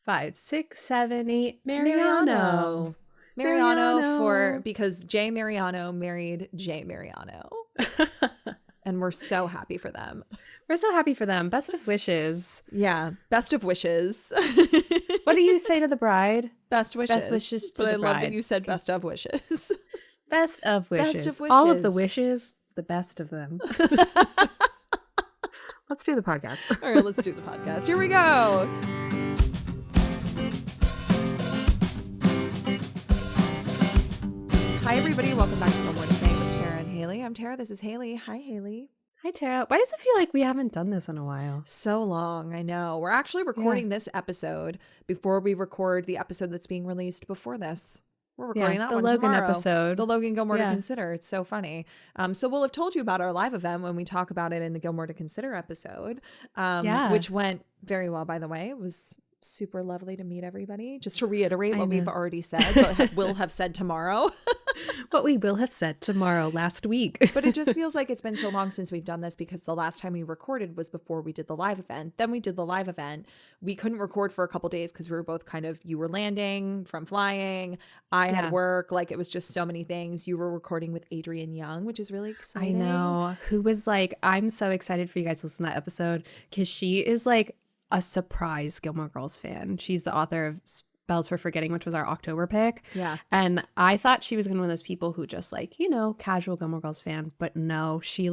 5, 6, 7, 8. Mariano. Because Jay Mariano married Jay Mariano. And we're so happy for them. We're so happy for them. Best of wishes. Yeah. Best of wishes. What do you say to the bride? Best wishes. Best wishes to but the bride. I love that you said best of wishes. Best of wishes. Best of wishes. All of the wishes, the best of them. Let's do the podcast. All right, let's do the podcast. Here we go. Hi, everybody. Welcome back to No More to Say with Tara and Haley. I'm Tara. This is Haley. Hi, Haley. Hi, Tara. Why does it feel like we haven't done this in a while? So long. I know. We're actually recording this episode before we record the episode that's being released before this. We're recording that one tomorrow. The Logan episode. The Logan Gilmore to Consider. It's so funny. So we'll have told you about our live event when we talk about it in the Gilmore to Consider episode, which went very well, by the way. It was super lovely to meet everybody. Just to reiterate what we've already said, but will have said tomorrow. What we will have said tomorrow, last week. But it just feels like it's been so long since we've done this because the last time we recorded was before we did the live event. Then we did the live event. We couldn't record for a couple days because we were both you were landing from flying. I had work. Like, it was just so many things. You were recording with Adrienne Young, which is really exciting. I know. Who was like, I'm so excited for you guys to listen to that episode because she is like a surprise Gilmore Girls fan. She's the author of Spells for Forgetting, which was our October pick. Yeah. And I thought she was going to be one of those people who just casual Gilmore Girls fan. But no, she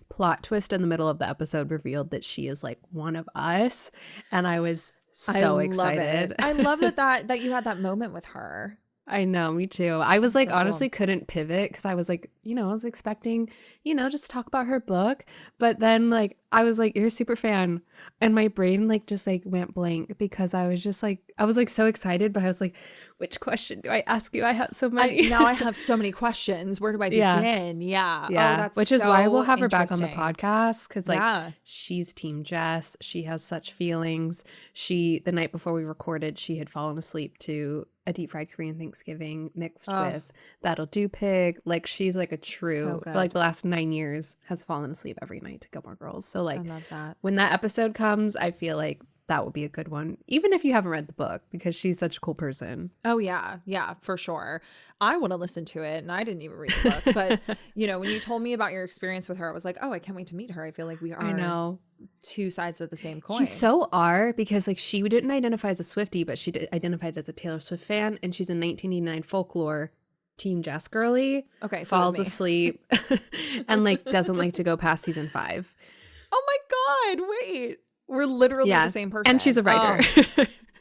plot twist in the middle of the episode revealed that she is one of us. And I was so excited. I love that you had that moment with her. I know, me too. I was honestly couldn't pivot because I was I was expecting, just talk about her book. But then I was you're a super fan. And my brain just went blank because I was just I was so excited, but I was which question do I ask you? I have so many. Now I have so many questions. Where do I begin? Yeah. Oh, that's which is why we'll have her back on the podcast because she's Team Jess. She has such feelings. The night before we recorded, she had fallen asleep to a deep fried Korean Thanksgiving mixed with That'll Do Pig. She's a true, for the last 9 years, has fallen asleep every night to Gilmore Girls. So I love that. When that episode comes, I feel that would be a good one, even if you haven't read the book, because she's such a cool person. Oh, yeah. Yeah, for sure. I want to listen to it, and I didn't even read the book. But, when you told me about your experience with her, I was like, oh, I can't wait to meet her. I feel like we are two sides of the same coin. She's so because she didn't identify as a Swiftie, but she identified as a Taylor Swift fan, and she's a 1989 folklore Team Jess girly. Okay, so falls asleep and doesn't like to go past season 5. Oh my God, wait. We're literally the same person. And she's a writer.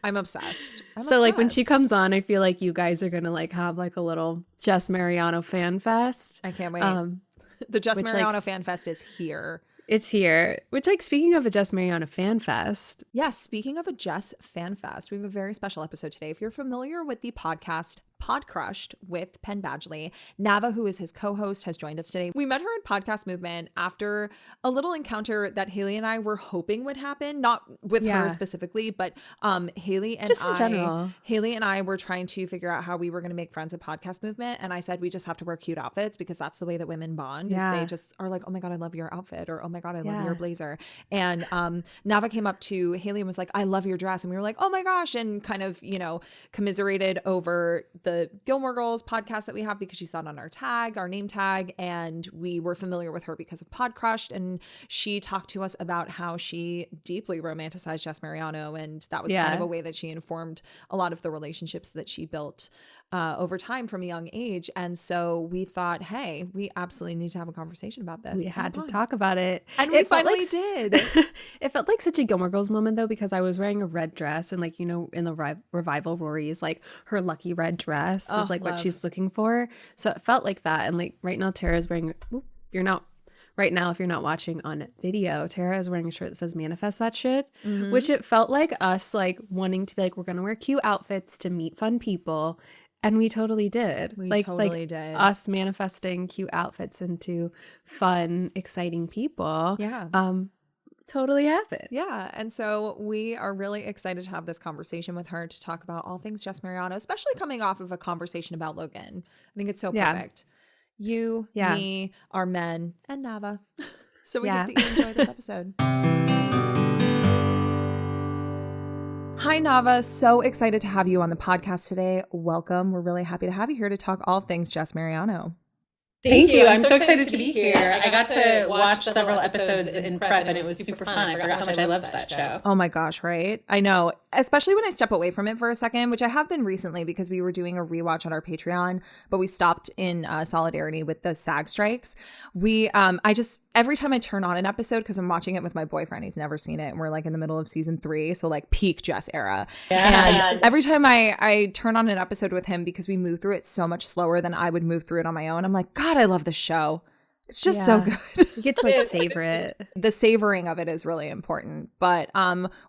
I'm obsessed. When she comes on, I feel you guys are going to have a little Jess Mariano fan fest. I can't wait. The Jess Mariano fan fest is here. It's here. Which, speaking of a Jess Mariano fan fest. Yes, speaking of a Jess fan fest, we have a very special episode today. If you're familiar with the podcast Podcrushed with Penn Badgley, Nava, who is his co-host, has joined us today. We met her in Podcast Movement after a little encounter that Haley and I were hoping would happen, not with her specifically, but Haley and just in general. Haley and I were trying to figure out how we were going to make friends at Podcast Movement, and I said we just have to wear cute outfits because that's the way that women bond. Is they just are like, oh my God, I love your outfit, or oh my God, I love your blazer. And Nava came up to Haley and was like, I love your dress, and we were like, oh my gosh, and kind of commiserated over the Gilmore Girls podcast that we have because she saw it on our name tag, and we were familiar with her because of Podcrushed, and she talked to us about how she deeply romanticized Jess Mariano, and that was kind of a way that she informed a lot of the relationships that she built over time from a young age. And so we thought, hey, we absolutely need to have a conversation about this. We had to talk about it. And we finally did. It felt like such a Gilmore Girls moment, though, because I was wearing a red dress, and in the revival, Rory is her lucky red dress is what she's looking for. So it felt like that. And right now, Tara's wearing, right now, if you're not watching on video, Tara is wearing a shirt that says manifest that shit, which it felt like us wanting to be we're going to wear cute outfits to meet fun people. And we totally did. We totally did. Us manifesting cute outfits into fun, exciting people. Yeah. Totally happened. Yeah. And so we are really excited to have this conversation with her to talk about all things Jess Mariano, especially coming off of a conversation about Logan. I think it's so perfect. You, me, our men, and Nava. So we hope that you enjoy this episode. Hi, Nava. So excited to have you on the podcast today. Welcome. We're really happy to have you here to talk all things Jess Mariano. Thank you. I'm so excited to be here. I got to watch several episodes in prep and it was super fun. I forgot how much I loved that show. Oh my gosh, right? I know. Especially when I step away from it for a second, which I have been recently because we were doing a rewatch on our Patreon, but we stopped in solidarity with the SAG strikes. Every time I turn on an episode, because I'm watching it with my boyfriend, he's never seen it, and we're like in the middle of season 3, so like peak Jess era. Yeah. And every time I turn on an episode with him, because we move through it so much slower than I would move through it on my own, I'm like, God, I love this show. It's just so good. You get to like savor it. The savoring of it is really important. But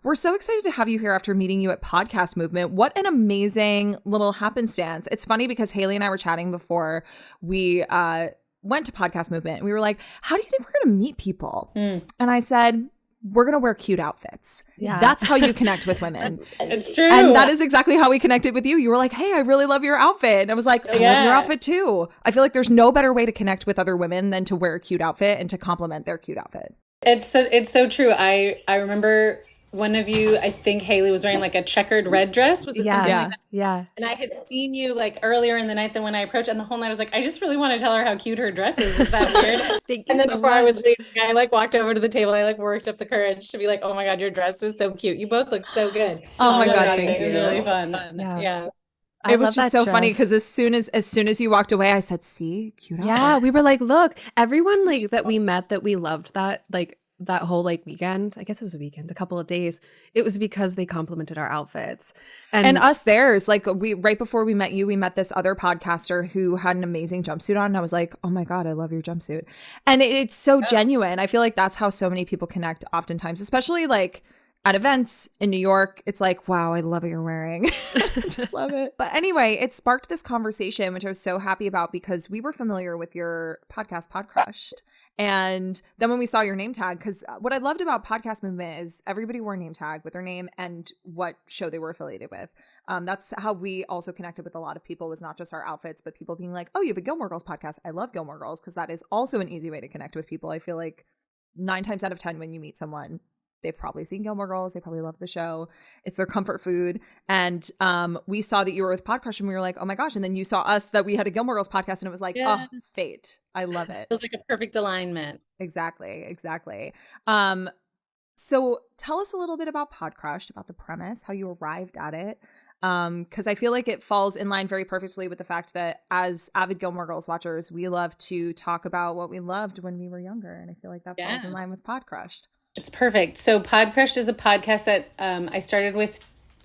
we're so excited to have you here after meeting you at Podcast Movement. What an amazing little happenstance. It's funny because Haley and I were chatting before we went to Podcast Movement. And we were like, how do you think we're going to meet people? And I said, we're going to wear cute outfits. Yeah. That's how you connect with women. It's true. And that is exactly how we connected with you. You were like, hey, I really love your outfit. And I was like, I love your outfit too. I feel like there's no better way to connect with other women than to wear a cute outfit and to compliment their cute outfit. It's so true. I remember one of you, I think Haley was wearing like a checkered red dress. Was it something like that? Yeah. And I had seen you like earlier in the night than when I approached, and the whole night I was like, I just really want to tell her how cute her dress is. Is that weird? And then before I was leaving, I like walked over to the table. I like worked up the courage to be like, oh my God, your dress is so cute. You both look so good. Oh my God, thank you. It was really fun. Yeah. It was just so funny because as soon as you walked away, I said, see, cute outfits. Yeah, we were like, look, everyone like that we met that we loved that whole like weekend. I guess it was a weekend, a couple of days. It was because they complimented our outfits and us theirs. Like we right before we met you, we met this other podcaster who had an amazing jumpsuit on. And I was like, oh my God, I love your jumpsuit. And it's so genuine. I feel like that's how so many people connect oftentimes, especially like at events in New York. It's like, wow, I love what you're wearing. Just love it. But anyway, it sparked this conversation, which I was so happy about because we were familiar with your podcast, Podcrushed. And then when we saw your name tag, because what I loved about Podcast Movement is everybody wore a name tag with their name and what show they were affiliated with. That's how we also connected with a lot of people, was not just our outfits, but people being like, oh, you have a Gilmore Girls podcast. I love Gilmore Girls, because that is also an easy way to connect with people. I feel like 9 times out of 10 when you meet someone, they've probably seen Gilmore Girls. They probably love the show. It's their comfort food. And we saw that you were with Podcrushed and we were like, oh my gosh. And then you saw us that we had a Gilmore Girls podcast and it was like, oh, fate. I love it. It was like a perfect alignment. Exactly. So tell us a little bit about Podcrushed, about the premise, how you arrived at it. Because I feel like it falls in line very perfectly with the fact that as avid Gilmore Girls watchers, we love to talk about what we loved when we were younger. And I feel like that falls in line with Podcrushed. It's perfect. So Podcrushed is a podcast that I started with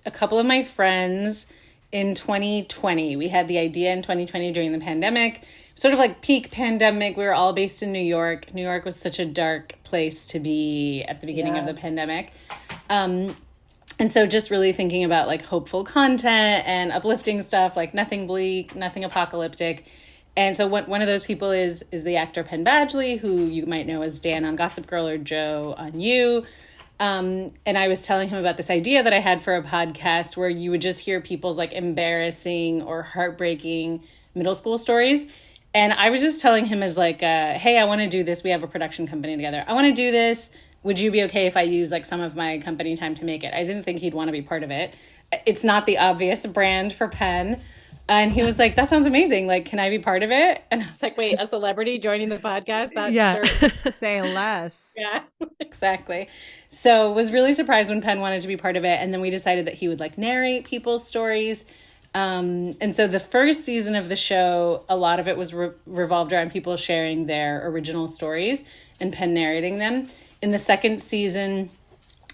a couple of my friends in 2020. We had the idea in 2020 during the pandemic, sort of like peak pandemic. We were all based in New York. New York was such a dark place to be at the beginning of the pandemic. And so just really thinking about like hopeful content and uplifting stuff, like nothing bleak, nothing apocalyptic. And so one of those people is the actor Penn Badgley, who you might know as Dan on Gossip Girl or Joe on You. And I was telling him about this idea that I had for a podcast where you would just hear people's like embarrassing or heartbreaking middle school stories. And I was just telling him as like, hey, I want to do this. We have a production company together. I want to do this. Would you be okay if I use like some of my company time to make it? I didn't think he'd want to be part of it. It's not the obvious brand for Penn. And he was like, that sounds amazing. Like, can I be part of it? And I was like, wait, a celebrity joining the podcast? That's Say less. Yeah, exactly. So was really surprised when Penn wanted to be part of it. And then we decided that he would like narrate people's stories. And so the first season of the show, a lot of it was revolved around people sharing their original stories and Penn narrating them. In the second season,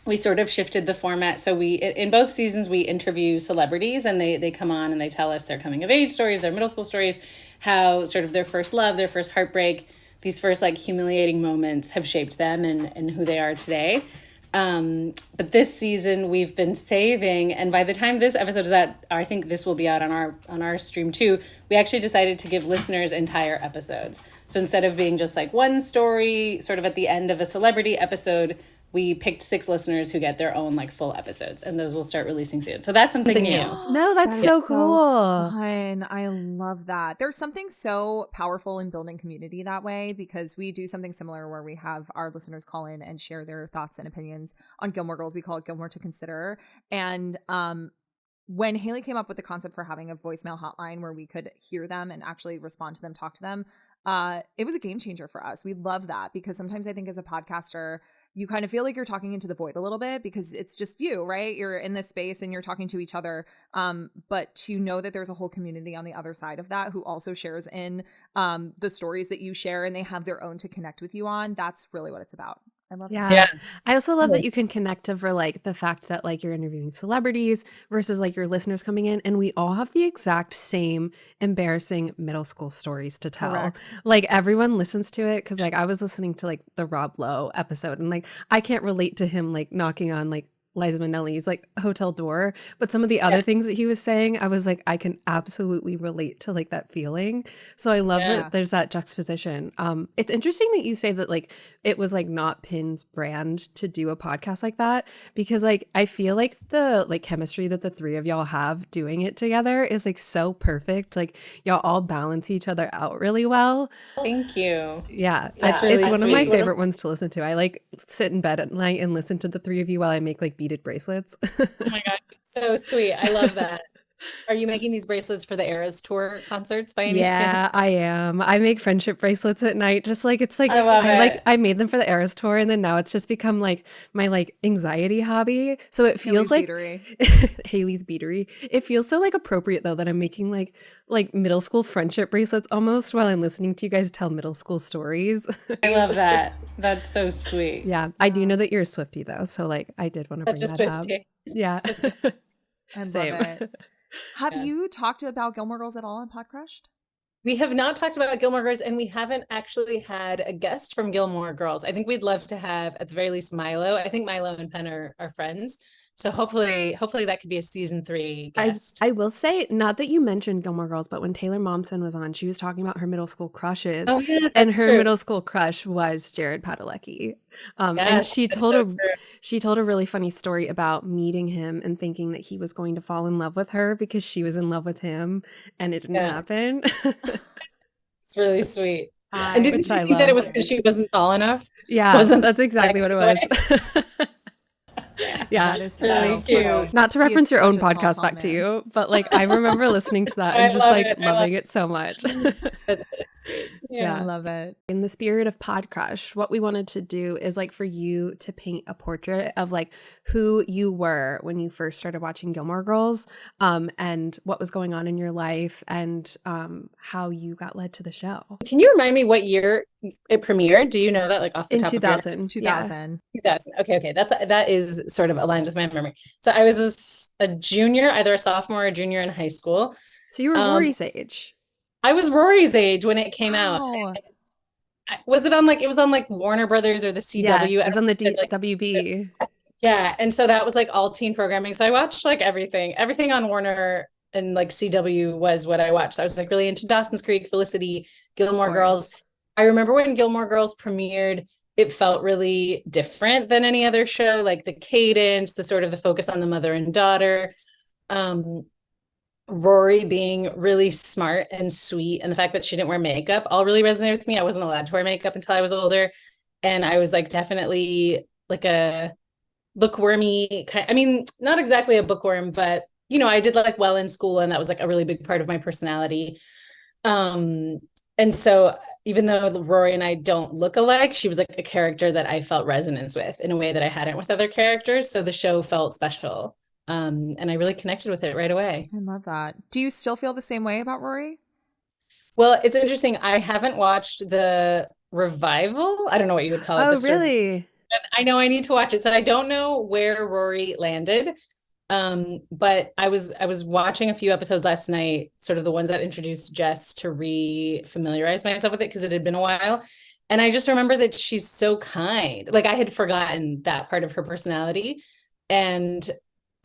we sort of shifted the format. So in both seasons, we interview celebrities and they come on and they tell us their coming of age stories, their middle school stories, how sort of their first love, their first heartbreak, these first like humiliating moments have shaped them and who they are today. But this season we've been saving, and by the time this episode is out, I think this will be out on our stream too. We actually decided to give listeners entire episodes. So instead of being just like one story sort of at the end of a celebrity episode, we picked 6 listeners who get their own like full episodes, and those will start releasing soon. So that's something new. No, that's so cool. Fun. I love that. There's something so powerful in building community that way, because we do something similar where we have our listeners call in and share their thoughts and opinions on Gilmore Girls. We call it Gilmore to Consider. And when Haley came up with the concept for having a voicemail hotline where we could hear them and actually respond to them, talk to them, it was a game changer for us. We love that, because sometimes I think as a podcaster, you kind of feel like you're talking into the void a little bit, because it's just you, right? You're in this space and you're talking to each other. But to know that there's a whole community on the other side of that who also shares in the stories that you share, and they have their own to connect with you on, that's really what it's about. I love that. Yeah. I also love that you can connect over like the fact that like you're interviewing celebrities versus like your listeners coming in, and we all have the exact same embarrassing middle school stories to tell. Correct. Like everyone listens to it, because like I was listening to like the Rob Lowe episode, and like I can't relate to him like knocking on like Liza Minnelli's like hotel door, but some of the other things that he was saying, I was like, I can absolutely relate to like that feeling. So I love that there's that juxtaposition. It's interesting that you say that like it was like not Pin's brand to do a podcast like that, because like I feel like the like chemistry that the three of y'all have doing it together is like so perfect. Like y'all all balance each other out really well. Thank you. Yeah, That's it's really one of my sweet. favorite ones to listen to. I like sit in bed at night and listen to the three of you while I make like beaded bracelets. Oh my God, so sweet. I love that. Are you making these bracelets for the Eras Tour concerts by any chance? I am. I make friendship bracelets at night. Just like it's like I love it. I made them for the Eras Tour, and then now it's just become like my like anxiety hobby. So it feels Haley's Haley's beatery. It feels so like appropriate though that I'm making like middle school friendship bracelets almost while I'm listening to you guys tell middle school stories. I love that. That's so sweet. Yeah, I do know that you're a Swiftie though, so like I did want to bring That's that just up. Swiftie. Yeah. I Same. love it. Have you talked about Gilmore Girls at all on Podcrushed? We have not talked about Gilmore Girls, and we haven't actually had a guest from Gilmore Girls. I think we'd love to have, at the very least, Milo. I think Milo and Penn are friends. So hopefully that could be a season 3 guest. I will say, not that you mentioned Gilmore Girls, but when Taylor Momsen was on, she was talking about her middle school crushes. Oh, yeah, and that's her true. middle school crush was Jared Padalecki. And Yes, she that's told so a true. she told a really funny story about meeting him and thinking that he was going to fall in love with her because she was in love with him, and it didn't happen. It's really sweet. And didn't Which you I think that it was love. because she wasn't tall enough? Yeah, Wasn't that's exactly what it was. Yeah, That is Really so cute. cool. not to He is reference your own such a tall, podcast tall back to man. you, but like I remember listening to that I and just love like it. I love loving it so much. That's really sweet. Yeah. I love it. In the spirit of Podcrush, what we wanted to do is like for you to paint a portrait of like who you were when you first started watching Gilmore Girls, and what was going on in your life, and how you got led to the show. Can you remind me what year it premiered? Do you know that like off the In top 2000. 2000. 2000. Okay. That is sort of aligned with my memory. So I was a junior, either a sophomore or junior in high school. So you were Rory's age. I was Rory's age when it came out. Wow. Was it on like, it was on like Warner Brothers or the CW? Yeah, it was on the like, WB. yeah. And so that was like all teen programming. So I watched like everything on Warner and like CW was what I watched. I was like really into Dawson's Creek, Felicity, Gilmore Girls. I remember when Gilmore Girls premiered, it felt really different than any other show, like the cadence, the sort of the focus on the mother and daughter. Rory being really smart and sweet, and the fact that she didn't wear makeup all really resonated with me. I wasn't allowed to wear makeup until I was older, and I was like definitely like a bookwormy kind. I mean, not exactly a bookworm, but you know, I did like well in school, and that was like a really big part of my personality. And so even though Rory and I don't look alike, she was like a character that I felt resonance with in a way that I hadn't with other characters. So the show felt special. And I really connected with it right away. I love that. Do you still feel the same way about Rory? Well, it's interesting. I haven't watched the revival. I don't know what you would call it. Oh, really? I know I need to watch it. So I don't know where Rory landed. But I was watching a few episodes last night, sort of the ones that introduced Jess to re-familiarize myself with it because it had been a while. And I just remember that she's so kind. Like I had forgotten that part of her personality. And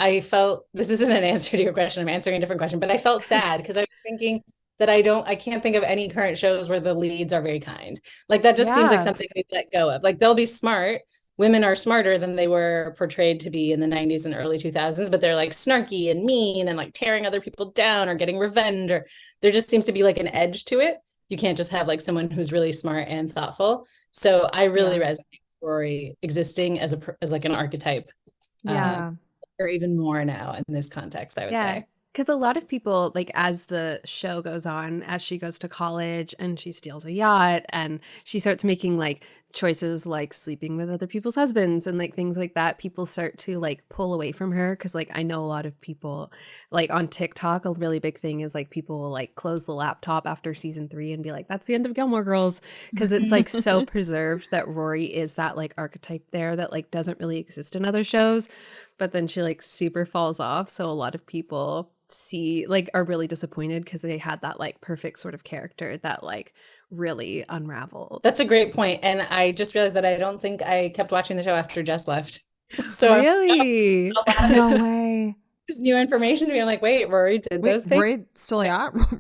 I felt, this isn't an answer to your question, I'm answering a different question, but I felt sad because I was thinking that I can't think of any current shows where the leads are very kind. Like that just seems like something we let go of. Like they'll be smart, women are smarter than they were portrayed to be in the 90s and early 2000s, but they're like snarky and mean and like tearing other people down or getting revenge, or there just seems to be like an edge to it. You can't just have like someone who's really smart and thoughtful. So I really resonate with Rory existing as like an archetype. Or even more now in this context, I would say. Because a lot of people, like, as the show goes on, as she goes to college and she steals a yacht and she starts making like choices like sleeping with other people's husbands and like things like that, people start to like pull away from her. Because like I know a lot of people, like on TikTok, a really big thing is like people will like close the laptop after season 3 and be like, that's the end of Gilmore Girls. Because it's like so preserved that Rory is that like archetype there that like doesn't really exist in other shows. But then she like super falls off. So a lot of people are really disappointed because they had that like perfect sort of character that like really unraveled. That's a great point. And I just realized that I don't think I kept watching the show after Jess left. So really? No way. This new information to me. I'm like, wait, Rory did those things? Rory still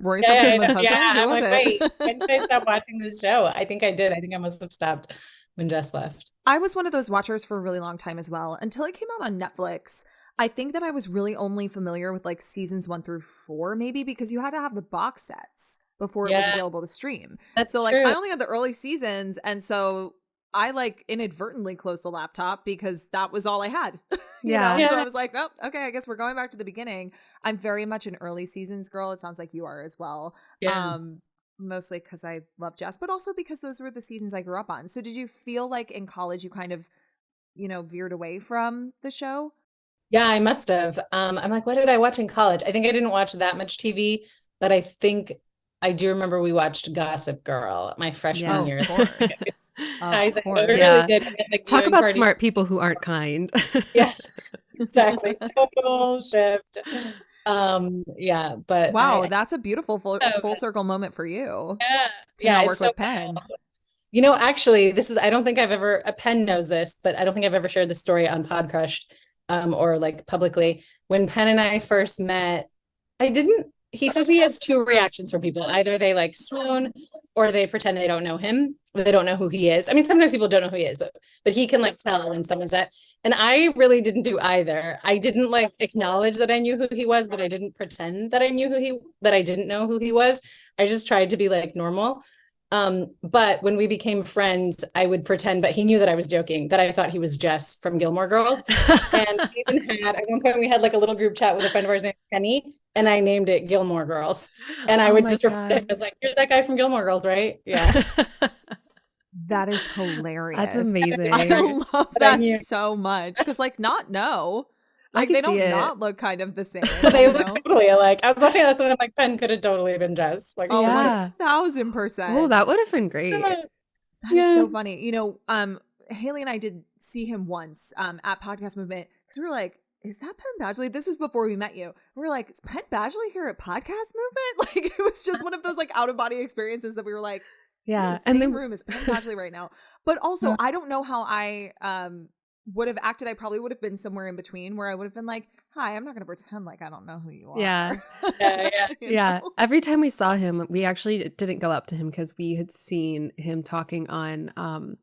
Rory slept with someone's husband? Who was it? Wait, when did I stop watching this show? I think I did. I think I must have stopped when Jess left. I was one of those watchers for a really long time as well, until it came out on Netflix. I think that I was really only familiar with like seasons 1 through 4, maybe because you had to have the box sets before it was available to stream. That's so like true. I only had the early seasons, and so I like inadvertently closed the laptop because that was all I had. you know? So I was like, oh, okay, I guess we're going back to the beginning. I'm very much an early seasons girl. It sounds like you are as well. Mostly because I love Jess, but also because those were the seasons I grew up on. So did you feel like in college you kind of, veered away from the show? Yeah, I must have. I'm like, what did I watch in college? I think I didn't watch that much TV, but I think I do remember we watched Gossip Girl my freshman year. Of course. Talk about smart people who aren't kind. Yeah, exactly. Total shift. But wow, that's a beautiful full circle moment for you. To now work with Penn. Actually, I don't think I've ever, Penn knows this, but I don't think I've ever shared the story on Podcrushed. Or like publicly. When Penn and I first met, he says he has 2 reactions from people. Either they like swoon or they pretend they don't know him. They don't know who he is. I mean, sometimes people don't know who he is, but he can like tell when someone's that. And I really didn't do either. I didn't like acknowledge that I knew who he was, but I didn't pretend that I didn't know who he was. I just tried to be like normal. But when we became friends, I would pretend, but he knew that I was joking, that I thought he was Jess from Gilmore Girls. And we even at one point, we had like a little group chat with a friend of ours named Penny, and I named it Gilmore Girls. And I would just refer to him as like, you're that guy from Gilmore Girls, right? Yeah. That is hilarious. That's amazing. I love that so much. Because like like they don't not look kind of the same. They look totally alike. I was watching that and I'm like, Penn could have totally been Jess. Like, 1000%. Oh, that would have been great. That is so funny. Haley and I did see him once at Podcast Movement because we were like, is that Penn Badgley? This was before we met you. We were like, is Penn Badgley here at Podcast Movement? Like it was just one of those like out of body experiences that we were like, yeah, the same room as Penn Badgley right now. But also, I don't know how I would have acted. I probably would have been somewhere in between where I would have been like, hi, I'm not going to pretend like I don't know who you are. Yeah. Every time we saw him, we actually didn't go up to him because we had seen him talking on,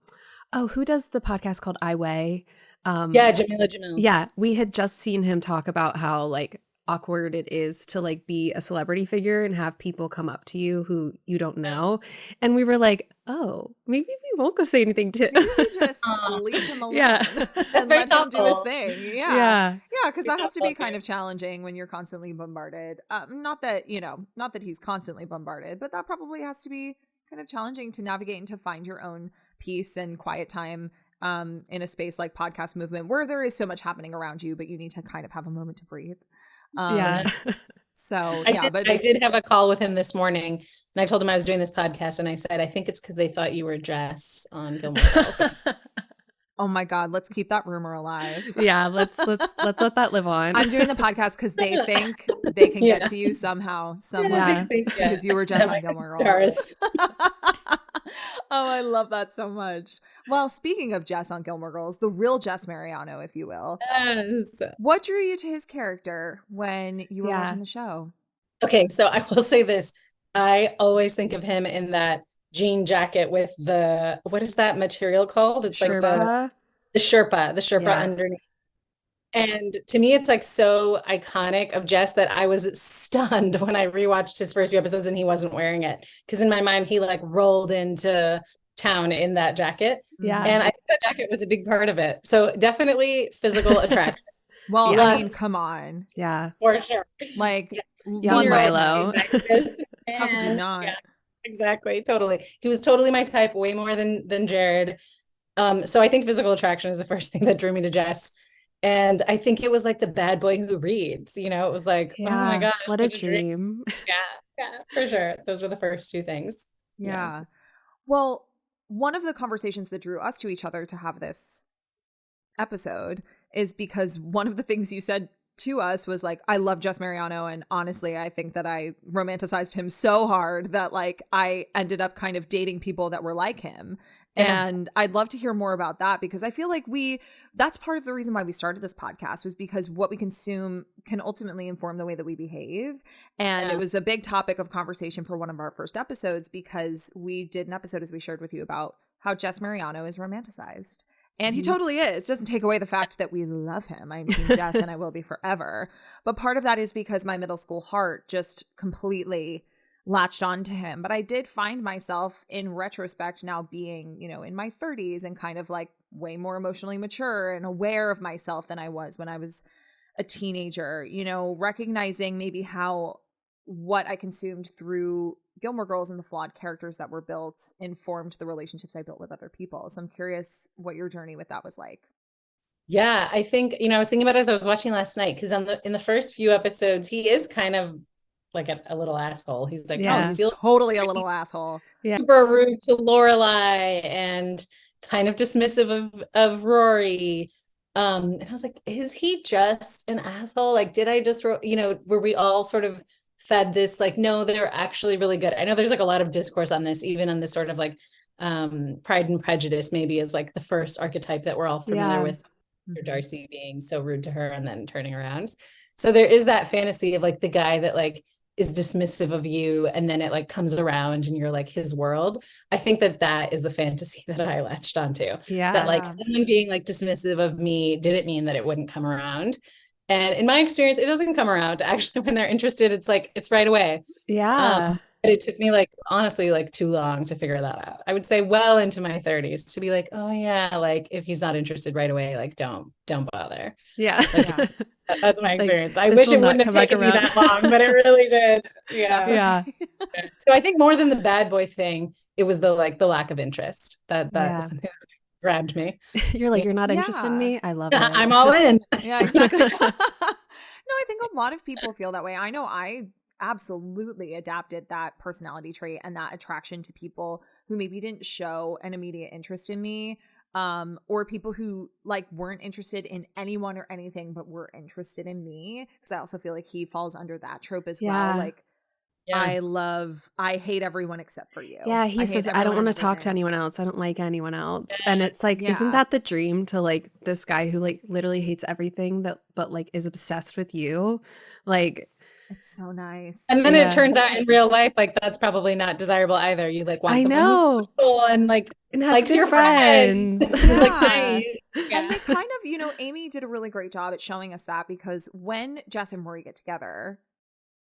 who does the podcast called I Weigh? Jamila. Yeah. We had just seen him talk about how like awkward it is to like be a celebrity figure and have people come up to you who you don't know. And we were like, oh, maybe we won't go say anything to maybe we just leave him alone and let him do his thing. Yeah, because that has to be kind of of challenging when you're constantly bombarded. Not that he's constantly bombarded, but that probably has to be kind of challenging to navigate and to find your own peace and quiet time in a space like Podcast Movement where there is so much happening around you, but you need to kind of have a moment to breathe. So I did have a call with him this morning, and I told him I was doing this podcast, and I said, I think it's because they thought you were Jess on Gilmore Girls. Oh my God, let's keep that rumor alive. Yeah, let's let that live on. I'm doing the podcast because they think they can get to you somehow, somewhere, because you were Jess on Gilmore Girls. Oh, I love that so much. Well, speaking of Jess on Gilmore Girls, the real Jess Mariano, if you will. Yes. What drew you to his character when you were watching the show? Okay, so I will say this. I always think of him in that jean jacket with what is that material called? It's Sherpa. like the Sherpa underneath. And to me, it's like so iconic of Jess that I was stunned when I rewatched his first few episodes and he wasn't wearing it. Because in my mind, he like rolled into town in that jacket. Yeah. And I think that jacket was a big part of it. So definitely physical attraction. Well, yeah. I mean, come on. Yeah. For sure. Like, young Milo. How could you not? Yeah, exactly. Totally. He was totally my type, way more than Jared. So I think physical attraction is the first thing that drew me to Jess. And I think it was like the bad boy who reads, you know, it was like, oh my God. What a dream. Yeah, for sure. Those were the first two things. Yeah. Well, one of the conversations that drew us to each other to have this episode is because one of the things you said to us was like, I love Jess Mariano, and honestly I think that I romanticized him so hard that like I ended up kind of dating people that were like him. And I'd love to hear more about that, because I feel like that's part of the reason why we started this podcast, was because what we consume can ultimately inform the way that we behave. And it was a big topic of conversation for one of our first episodes, because we did an episode, as we shared with you, about how Jess Mariano is romanticized. And he totally is. Doesn't take away the fact that we love him. I'm Team Jess and I will be forever. But part of that is because my middle school heart just completely latched on to him. But I did find myself in retrospect now being, you know, in my 30s and kind of like way more emotionally mature and aware of myself than I was when I was a teenager, you know, recognizing maybe how what I consumed through Gilmore Girls and the flawed characters that were built informed the relationships I built with other people. So I'm curious what your journey with that was like. Yeah, I think, you know, I was thinking about it as I was watching last night, because in the first few episodes, he is kind of like a little asshole. He's like, he's totally a little asshole. Yeah. Super rude to Lorelai and kind of dismissive of Rory. And I was like, is he just an asshole? Like, did I just, you know, were we all sort of fed this, like, no, they're actually really good. I know there's like a lot of discourse on this, even on this sort of like Pride and Prejudice maybe is like the first archetype that we're all familiar with, Darcy being so rude to her and then turning around. So there is that fantasy of like the guy that like is dismissive of you and then it like comes around and you're like his world. I think that is the fantasy that I latched onto. Yeah. That like someone being like dismissive of me didn't mean that it wouldn't come around. And in my experience, it doesn't come around. Actually, when they're interested, it's like, it's right away. Yeah. But it took me like, honestly, like too long to figure that out. I would say well into my 30s to be like, oh yeah, like if he's not interested right away, like don't bother. Yeah. Like, that's my experience. I wish it wouldn't have taken me that long, but it really did. Yeah. Yeah. So I think more than the bad boy thing, it was the lack of interest that was something that grabbed me. You're like, you're not interested in me? I love it. I'm all in. Yeah, exactly. No, I think a lot of people feel that way. I know I absolutely adapted that personality trait and that attraction to people who maybe didn't show an immediate interest in me, or people who like weren't interested in anyone or anything but were interested in me, because I also feel like he falls under that trope as well. Like I hate everyone except for you. Yeah, he says, I don't want to talk to anyone else. I don't like anyone else. And it's like, isn't that the dream to like this guy who like literally hates everything but like is obsessed with you? Like, it's so nice. And then it turns out in real life, like that's probably not desirable either. You like want someone who's cool and like likes your friends. Like, nice. And they kind of, you know, Amy did a really great job at showing us that, because when Jess and Rory get together,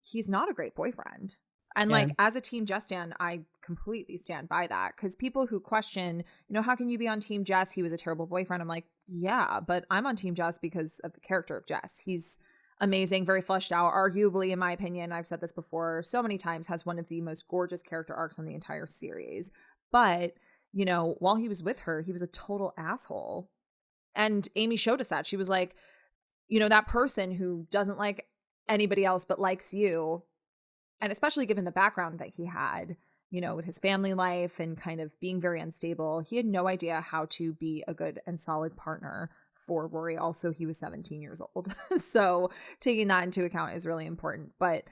he's not a great boyfriend. And like as a Team Jess stan, I completely stand by that, because people who question, you know, how can you be on Team Jess? He was a terrible boyfriend. I'm like, yeah, but I'm on Team Jess because of the character of Jess. He's amazing, very fleshed out, arguably, in my opinion, I've said this before so many times, has one of the most gorgeous character arcs on the entire series. But, you know, while he was with her, he was a total asshole. And Amy showed us that. She was like, you know, that person who doesn't like anybody else but likes you, and especially given the background that he had, you know, with his family life and kind of being very unstable, he had no idea how to be a good and solid partner for Rory. Also, he was 17 years old. So taking that into account is really important. But,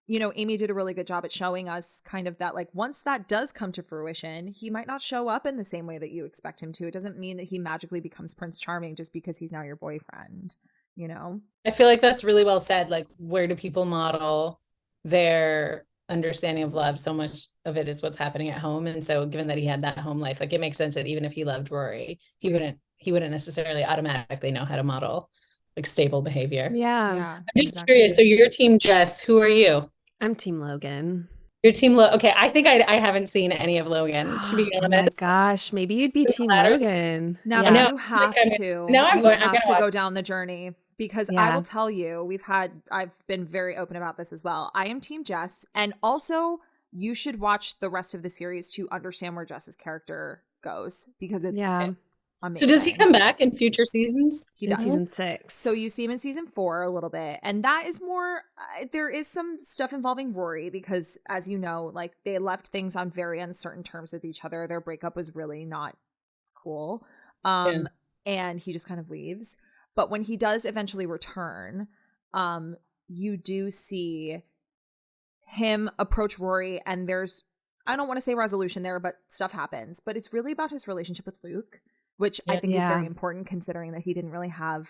you know, Amy did a really good job at showing us kind of that, like, once that does come to fruition, he might not show up in the same way that you expect him to. It doesn't mean that he magically becomes Prince Charming just because he's now your boyfriend, you know? I feel like that's really well said. Like, where do people model their understanding of love? So much of it is what's happening at home. And so given that he had that home life, like it makes sense that even if he loved Rory, he he wouldn't necessarily automatically know how to model like stable behavior. Yeah. I'm just curious. So you're Team Jess. Who are you? I'm Team Logan. Your Team Okay, I think I haven't seen any of Logan, to be honest. Oh my gosh, maybe you'd be Team Logan. Now, but you have to. Now I'm have to go down the journey, because I will tell you, I've been very open about this as well. I am Team Jess, and also you should watch the rest of the series to understand where Jess's character goes, because it's amazing. So does he come back in future seasons? He does. In season 6. So you see him in season 4 a little bit. And that is more, there is some stuff involving Rory, because as you know, like they left things on very uncertain terms with each other. Their breakup was really not cool. And he just kind of leaves. But when he does eventually return, you do see him approach Rory, and there's, I don't want to say resolution there, but stuff happens. But it's really about his relationship with Luke, which I think is very important, considering that he didn't really have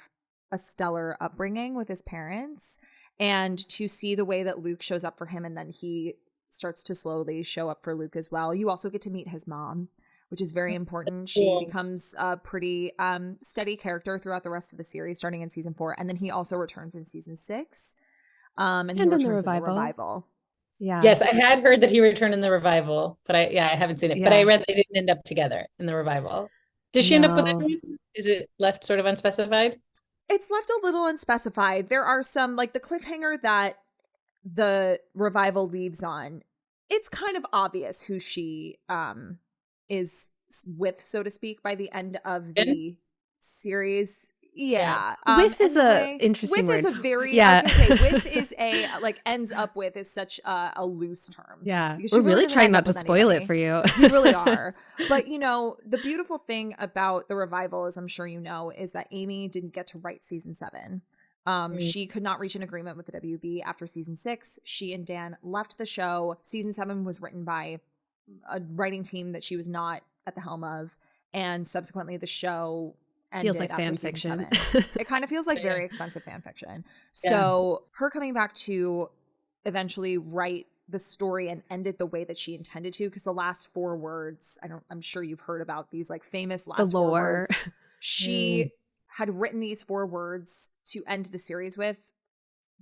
a stellar upbringing with his parents. And to see the way that Luke shows up for him, and then he starts to slowly show up for Luke as well. You also get to meet his mom, which is very important. She becomes a pretty steady character throughout the rest of the series, starting in season 4. And then he also returns in season 6. And he returns in the revival. Yeah. Yes, I had heard that he returned in the revival, but I haven't seen it. But I read they didn't end up together in the revival. Did she end up with anyone? Is it left sort of unspecified? It's left a little unspecified. There are some, like the cliffhanger that the revival leaves on. It's kind of obvious who she is with, so to speak, by the end of the series. Yeah. With is a interesting word. With is a very, I was going to say, with is a, like, ends up with is such a loose term. Yeah. We're really trying not to spoil it for you. We really are. But, you know, the beautiful thing about the revival, as I'm sure you know, is that Amy didn't get to write season 7. She could not reach an agreement with the WB after season 6. She and Dan left the show. Season 7 was written by a writing team that she was not at the helm of. And subsequently the show feels like fan fiction. It kind of feels like very expensive fan fiction. So her coming back to eventually write the story and end it the way that she intended to, because the last 4 words, I'm sure you've heard about these like famous last 4 words. She had written these 4 words to end the series with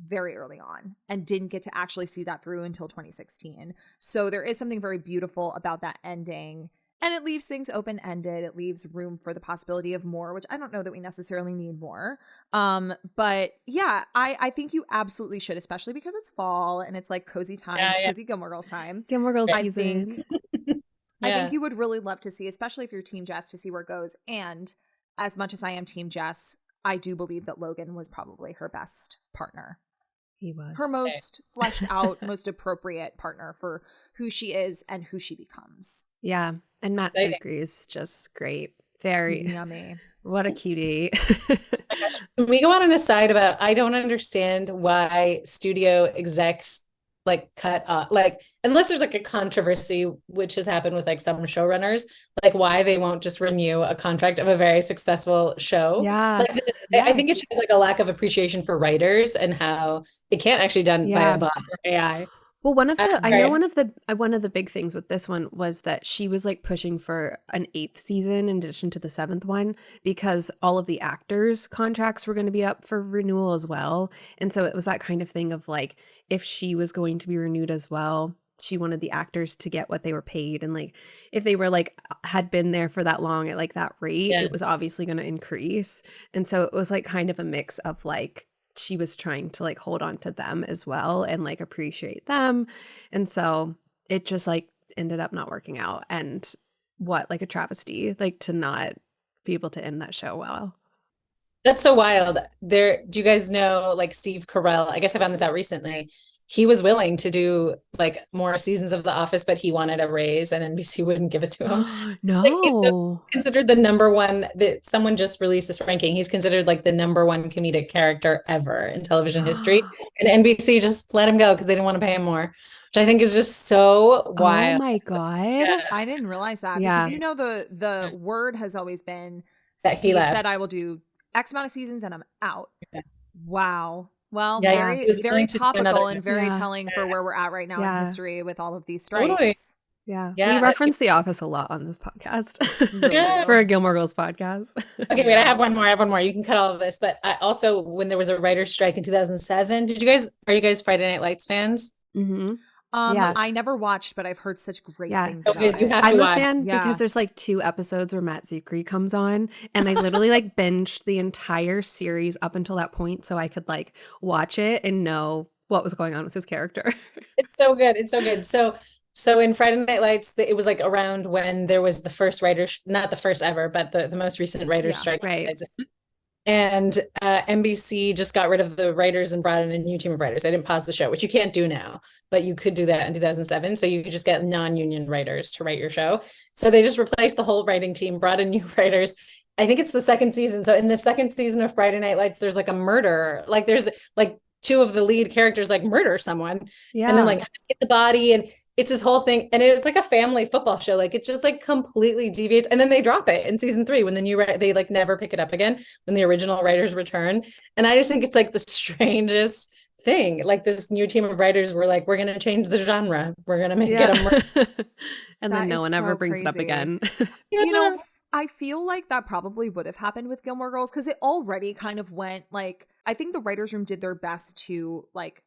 very early on, and didn't get to actually see that through until 2016. So there is something very beautiful about that ending. And it leaves things open-ended. It leaves room for the possibility of more, which I don't know that we necessarily need more. But yeah, I think you absolutely should, especially because it's fall and it's like cozy time, cozy Gilmore Girls time. Gilmore Girls season. I think you would really love to see, especially if you're Team Jess, to see where it goes. And as much as I am Team Jess, I do believe that Logan was probably her best partner. He was. Her most fleshed out, most appropriate partner for who she is and who she becomes. Yeah. And Matt Sacre is just great. Very yummy. What a cutie. Can we go on an aside about, I don't understand why studio execs like cut off, like, unless there's like a controversy, which has happened with like some showrunners, like why they won't just renew a contract of a very successful show. Yeah. Like, I think it's just like a lack of appreciation for writers and how it can't actually done by a bot or AI. Well, one of the big things with this one was that she was like pushing for an 8th season in addition to the 7th one, because all of the actors' contracts were going to be up for renewal as well. And so it was that kind of thing of like, if she was going to be renewed as well, she wanted the actors to get what they were paid. And like, if they were like, had been there for that long at like that rate, it was obviously going to increase. And so it was like kind of a mix of like, she was trying to like hold on to them as well and like appreciate them. And so it just like ended up not working out. And what, like a travesty, like to not be able to end that show well. That's so wild. Do you guys know like Steve Carell? I guess I found this out recently. He was willing to do like more seasons of The Office, but he wanted a raise and NBC wouldn't give it to him. No. Like, he's considered the number one, that someone just released this ranking. He's considered like the number 1 comedic character ever in television history. And NBC just let him go because they didn't want to pay him more, which I think is just so wild. Oh my God. I didn't realize that. Because you know, the word has always been that Steve said, I will do X amount of seasons and I'm out. Wow. Well, very topical and very telling for where we're at right now in history with all of these strikes. Yeah. We reference The Office a lot on this podcast for a Gilmore Girls podcast. Okay, wait, I have one more. You can cut all of this. But I also, when there was a writer's strike in 2007, are you guys Friday Night Lights fans? Mm-hmm. I never watched, but I've heard such great things about it. I'm a fan because there's like 2 episodes where Matt Zuckery comes on, and I literally like binged the entire series up until that point so I could like watch it and know what was going on with his character. It's so good. So in Friday Night Lights, it was like around when there was the first not the first ever, but the most recent writer's strike. Right. And NBC just got rid of the writers and brought in a new team of writers. I didn't pause the show, which you can't do now, but you could do that in 2007. So you could just get non-union writers to write your show. So they just replaced the whole writing team, brought in new writers. I think it's the second season. So in the second season of Friday Night Lights, there's like a murder. Like there's like 2 of the lead characters like murder someone. Yeah. And then like hit the body, and it's this whole thing. And it's like a family football show. Like it just like completely deviates. And then they drop it in season 3 when they like never pick it up again when the original writers return. And I just think it's like the strangest thing. Like this new team of writers were like, we're going to change the genre. We're going to make it a murder. And then no one ever brings it up again. You know, I feel like that probably would have happened with Gilmore Girls because it already kind of went like, I think the writers' room did their best to like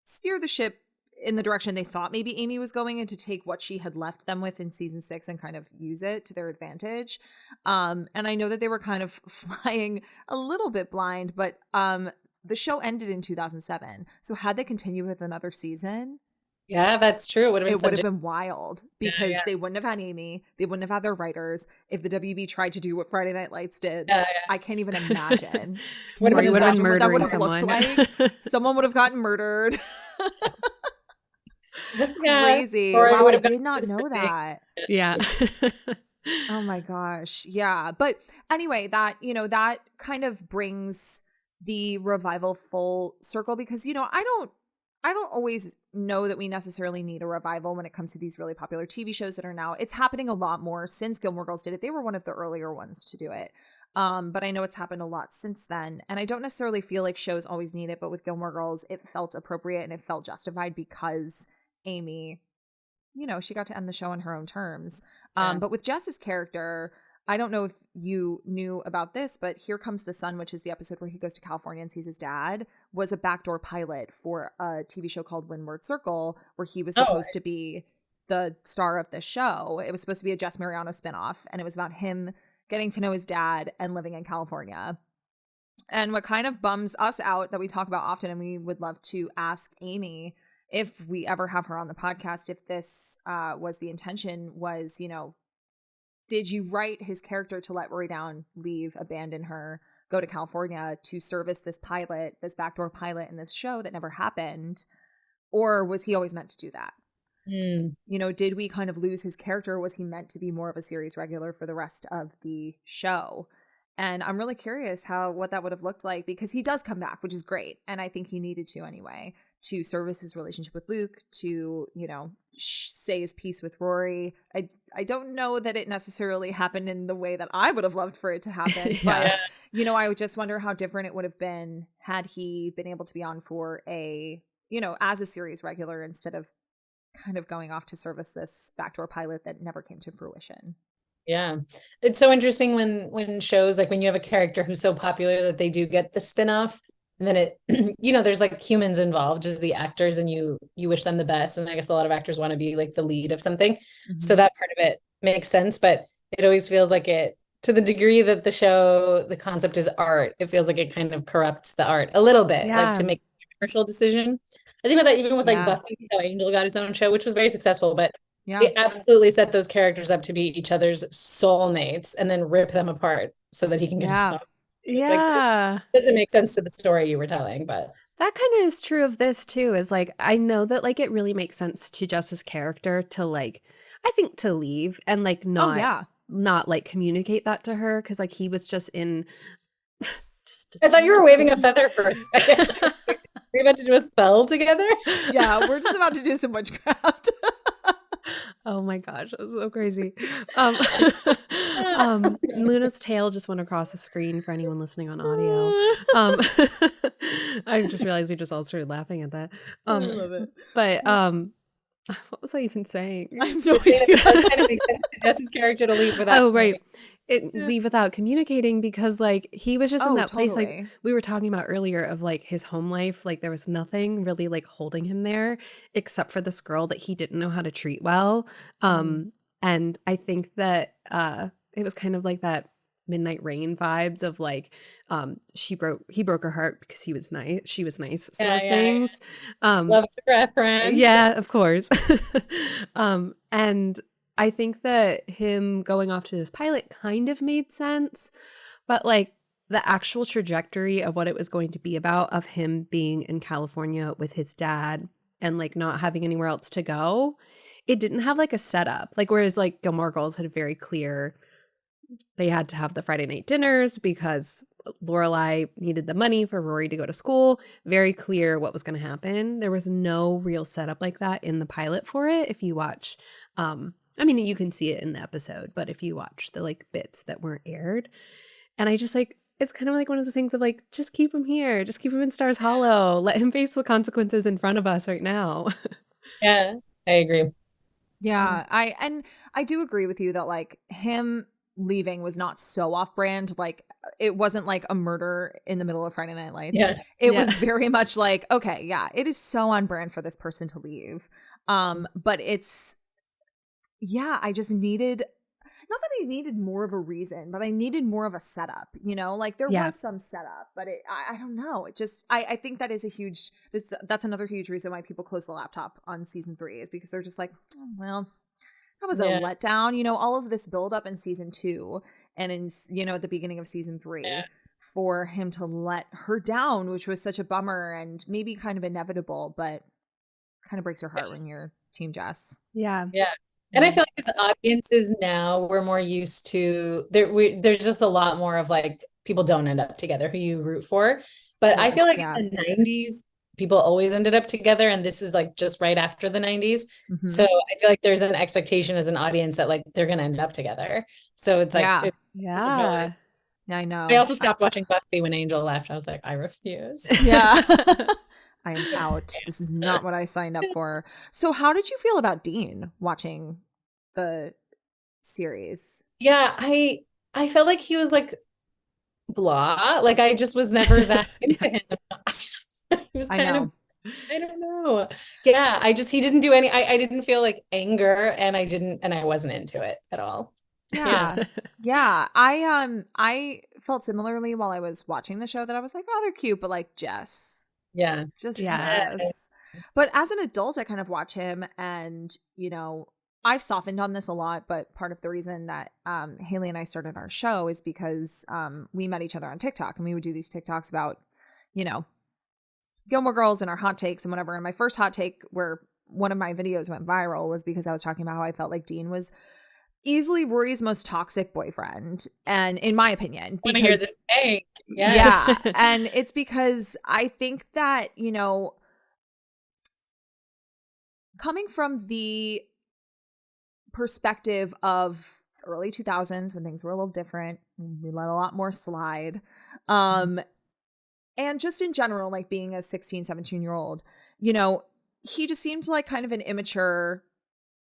steer the ship in the direction they thought maybe Amy was going and to take what she had left them with in season 6 and kind of use it to their advantage. And I know that they were kind of flying a little bit blind, but the show ended in 2007. So had they continued with another season, yeah, that's true. It would have been wild because they wouldn't have had Amy. They wouldn't have had their writers. If the WB tried to do what Friday Night Lights did, I can't even imagine. Would have been murdering someone. Someone would have gotten murdered. Crazy. Wow, I did not know that. Yeah. Oh my gosh. Yeah. But anyway, that kind of brings the revival full circle because, I don't always know that we necessarily need a revival when it comes to these really popular TV shows that are now. It's happening a lot more since Gilmore Girls did it. They were one of the earlier ones to do it. But I know it's happened a lot since then. And I don't necessarily feel like shows always need it. But with Gilmore Girls, it felt appropriate and it felt justified because Amy, she got to end the show on her own terms. But with Jess's character, I don't know if you knew about this, but Here Comes the Sun, which is the episode where he goes to California and sees his dad, was a backdoor pilot for a TV show called Windward Circle, where he was supposed to be the star of the show. It was supposed to be a Jess Mariano spinoff, and it was about him getting to know his dad and living in California. And what kind of bums us out that we talk about often, and we would love to ask Amy if we ever have her on the podcast, if this was the intention, was, did you write his character to let Rory down, leave, abandon her, go to California to service this pilot, this backdoor pilot in this show that never happened? Or was he always meant to do that? Did we kind of lose his character? Was he meant to be more of a series regular for the rest of the show? And I'm really curious what that would have looked like, because he does come back, which is great. And I think he needed to anyway, to service his relationship with Luke, to, say his piece with Rory. I don't know that it necessarily happened in the way that I would have loved for it to happen. But, I would just wonder how different it would have been had he been able to be on for as a series regular instead of kind of going off to service this backdoor pilot that never came to fruition. Yeah. It's so interesting when shows, like when you have a character who's so popular that they do get the spinoff, and then it, there's like humans involved, just the actors, and you wish them the best. And I guess a lot of actors want to be like the lead of something. Mm-hmm. So that part of it makes sense, but it always feels like it, to the degree that the concept is art, it feels like it kind of corrupts the art a little bit, like to make a commercial decision. I think about that even with like Buffy, how Angel got his own show, which was very successful, but they absolutely set those characters up to be each other's soulmates and then rip them apart so that he can get his song. Yeah. It doesn't make sense to the story you were telling, but that kind of is true of this too, is like, I know that like it really makes sense to Jess's character to like, I think to leave and like not like communicate that to her, because like he was just in I thought you were waving a feather for a second. We're about to do a spell together. Yeah, we're just about to do some witchcraft. Oh my gosh, that was so crazy. Luna's tail just went across the screen for anyone listening on audio. I just realized we just all started laughing at that. I love it. But What was I even saying? I have no idea. Kind of makes sense to Jess's character to leave without. Oh, right. Leave without communicating, because like he was just in that place like we were talking about earlier of like his home life. Like there was nothing really like holding him there except for this girl that he didn't know how to treat well. And I think that it was kind of like that Midnight Rain vibes of like he broke her heart because she was nice sort of things. Love the reference. Yeah, of course. And I think that him going off to this pilot kind of made sense, but like the actual trajectory of what it was going to be about, of him being in California with his dad and like not having anywhere else to go, it didn't have like a setup. Like whereas like Gilmore Girls had a very clear, they had to have the Friday night dinners because Lorelai needed the money for Rory to go to school. Very clear what was going to happen. There was no real setup like that in the pilot for it. If you watch, I mean, you can see it in the episode, but if you watch the like bits that weren't aired, and I just like, it's kind of like one of those things of like, just keep him here, just keep him in Stars Hollow, let him face the consequences in front of us right now. Yeah, I agree. Yeah, I do agree with you that like him leaving was not so off brand. Like it wasn't like a murder in the middle of Friday Night Lights. It was very much like, okay, yeah, it is so on brand for this person to leave. But it's, yeah, I just needed, not that I needed more of a reason, but I needed more of a setup, you know, like there was some setup, but I don't know. It just, I think that is that's another huge reason why people close the laptop on season 3 is because they're just like, oh, well, that was a letdown, you know, all of this build up in season 2 and in, you know, at the beginning of season 3 for him to let her down, which was such a bummer and maybe kind of inevitable, but kind of breaks your heart when you're Team Jess. Yeah. And I feel like as audiences now, we're more used to there's just a lot more of like people don't end up together who you root for. But I feel like in the 90s, people always ended up together, and this is like just right after the 90s. So I feel like there's an expectation as an audience that like they're gonna end up together. So it's like I know. I also stopped watching Buffy when Angel left. I was like, I refuse. Yeah. I am out. This is not what I signed up for. So how did you feel about Dean watching the series? Yeah, I felt like he was like blah. Like I just was never that into him. He was kind of, I don't know. Yeah, he didn't do any, I didn't feel like anger, and I wasn't into it at all. Yeah. I felt similarly while I was watching the show that I was like, oh, they're cute, but like Jess. Yeah. Jess. But as an adult, I kind of watch him, and, you know, I've softened on this a lot, but part of the reason that Haley and I started our show is because we met each other on TikTok, and we would do these TikToks about, you know, Gilmore Girls and our hot takes and whatever. And my first hot take, where one of my videos went viral, was because I was talking about how I felt like Dean was easily Rory's most toxic boyfriend, and in my opinion, because, I hear this take. Yeah, and it's because I think that, you know, coming from the perspective of early 2000s when things were a little different, we let a lot more slide, and just in general, like being a 16, 17-year-old, you know, he just seemed like kind of an immature,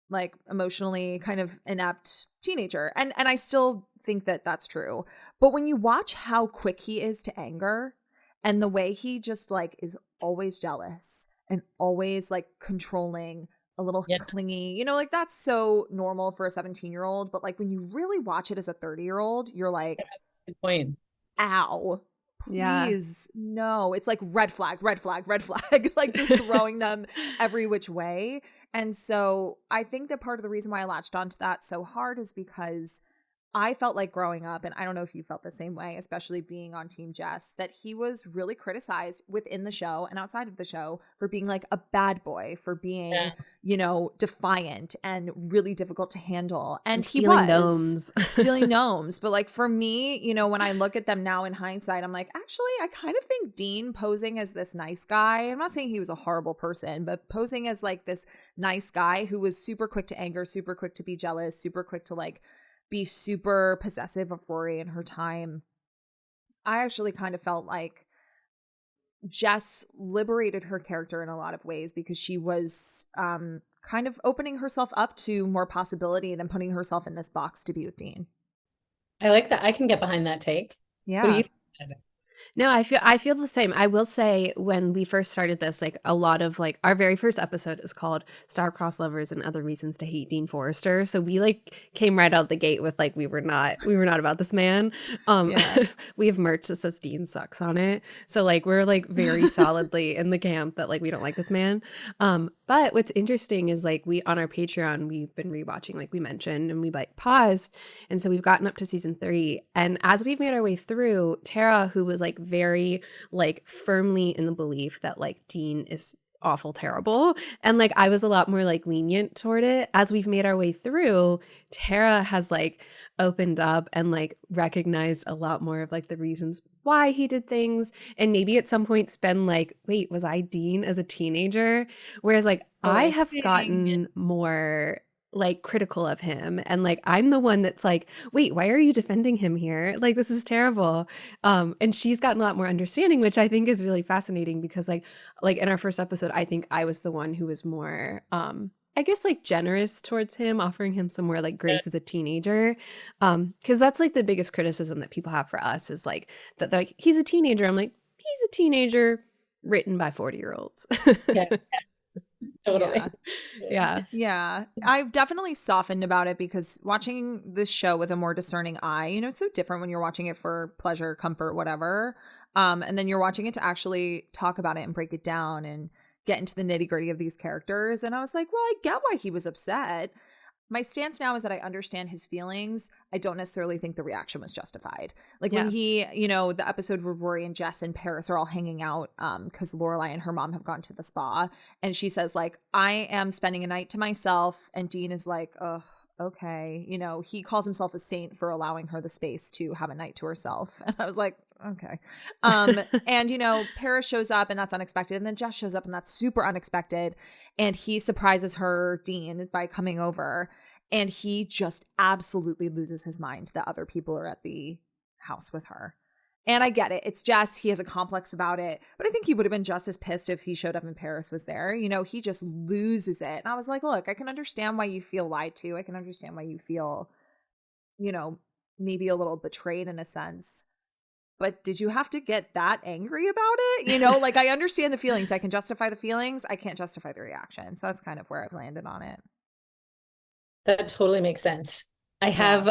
like emotionally kind of inept teenager. And I still think that that's true. But when you watch how quick he is to anger, and the way he just like is always jealous and always like controlling, a little clingy, you know, like that's so normal for a 17-year-old. But like when you really watch it as a 30-year-old, you're like, good point. Ow. Please, no. It's like red flag, like just throwing them every which way. And so I think that part of the reason why I latched onto that so hard is because I felt like growing up, and I don't know if you felt the same way, especially being on Team Jess, that he was really criticized within the show and outside of the show for being like a bad boy, for being, you know, defiant and really difficult to handle. And he stealing was gnomes. stealing gnomes. But like for me, you know, when I look at them now in hindsight, I'm like, actually, I kind of think Dean posing as this nice guy, I'm not saying he was a horrible person, but posing as like this nice guy who was super quick to anger, super quick to be jealous, super quick to like be super possessive of Rory in her time. I actually kind of felt like Jess liberated her character in a lot of ways because she was kind of opening herself up to more possibility than putting herself in this box to be with Dean. I like that. I can get behind that take. Yeah. What do you think? No, I feel the same. I will say when we first started this, like a lot of like our very first episode is called Star-Crossed Lovers and Other Reasons to Hate Dean Forrester. So we like came right out the gate with like we were not about this man. We have merch that says Dean sucks on it. So like we're like very solidly in the camp that like we don't like this man. But what's interesting is like we on our Patreon we've been rewatching like we mentioned, and we like paused, and so we've gotten up to season 3, and as we've made our way through, Tara, who was like very like firmly in the belief that like Dean is awful terrible, and like I was a lot more like lenient toward it. As we've made our way through, Tara has like opened up and like recognized a lot more of like the reasons why he did things, and maybe at some point's been like, wait, was I Dean as a teenager? Whereas like I have gotten more like critical of him, and like I'm the one that's like, wait, why are you defending him here? Like this is terrible. And she's gotten a lot more understanding, which I think is really fascinating, because like in our first episode, I think I was the one who was more I guess like generous towards him, offering him some more like grace as a teenager. Because that's like the biggest criticism that people have for us is like that like he's a teenager. I'm like, he's a teenager written by 40-year-olds. Yeah. Totally. Yeah. I've definitely softened about it, because watching this show with a more discerning eye, you know, it's so different when you're watching it for pleasure, comfort, whatever. And then you're watching it to actually talk about it and break it down and get into the nitty gritty of these characters. And I was like, well, I get why he was upset. My stance now is that I understand his feelings. I don't necessarily think the reaction was justified. Like when he, you know, the episode where Rory and Jess and Paris are all hanging out because Lorelai and her mom have gone to the spa. And she says like, I am spending a night to myself. And Dean is like, oh, okay. You know, he calls himself a saint for allowing her the space to have a night to herself. And I was like, okay. And, you know, Paris shows up and that's unexpected. And then Jess shows up and that's super unexpected. And he surprises her, Dean, by coming over. And he just absolutely loses his mind that other people are at the house with her. And I get it. It's Jess. He has a complex about it. But I think he would have been just as pissed if he showed up and Paris was there. You know, he just loses it. And I was like, look, I can understand why you feel lied to. I can understand why you feel, you know, maybe a little betrayed in a sense. But did you have to get that angry about it? You know, like I understand the feelings. I can justify the feelings. I can't justify the reaction. So that's kind of where I've landed on it. That totally makes sense. I have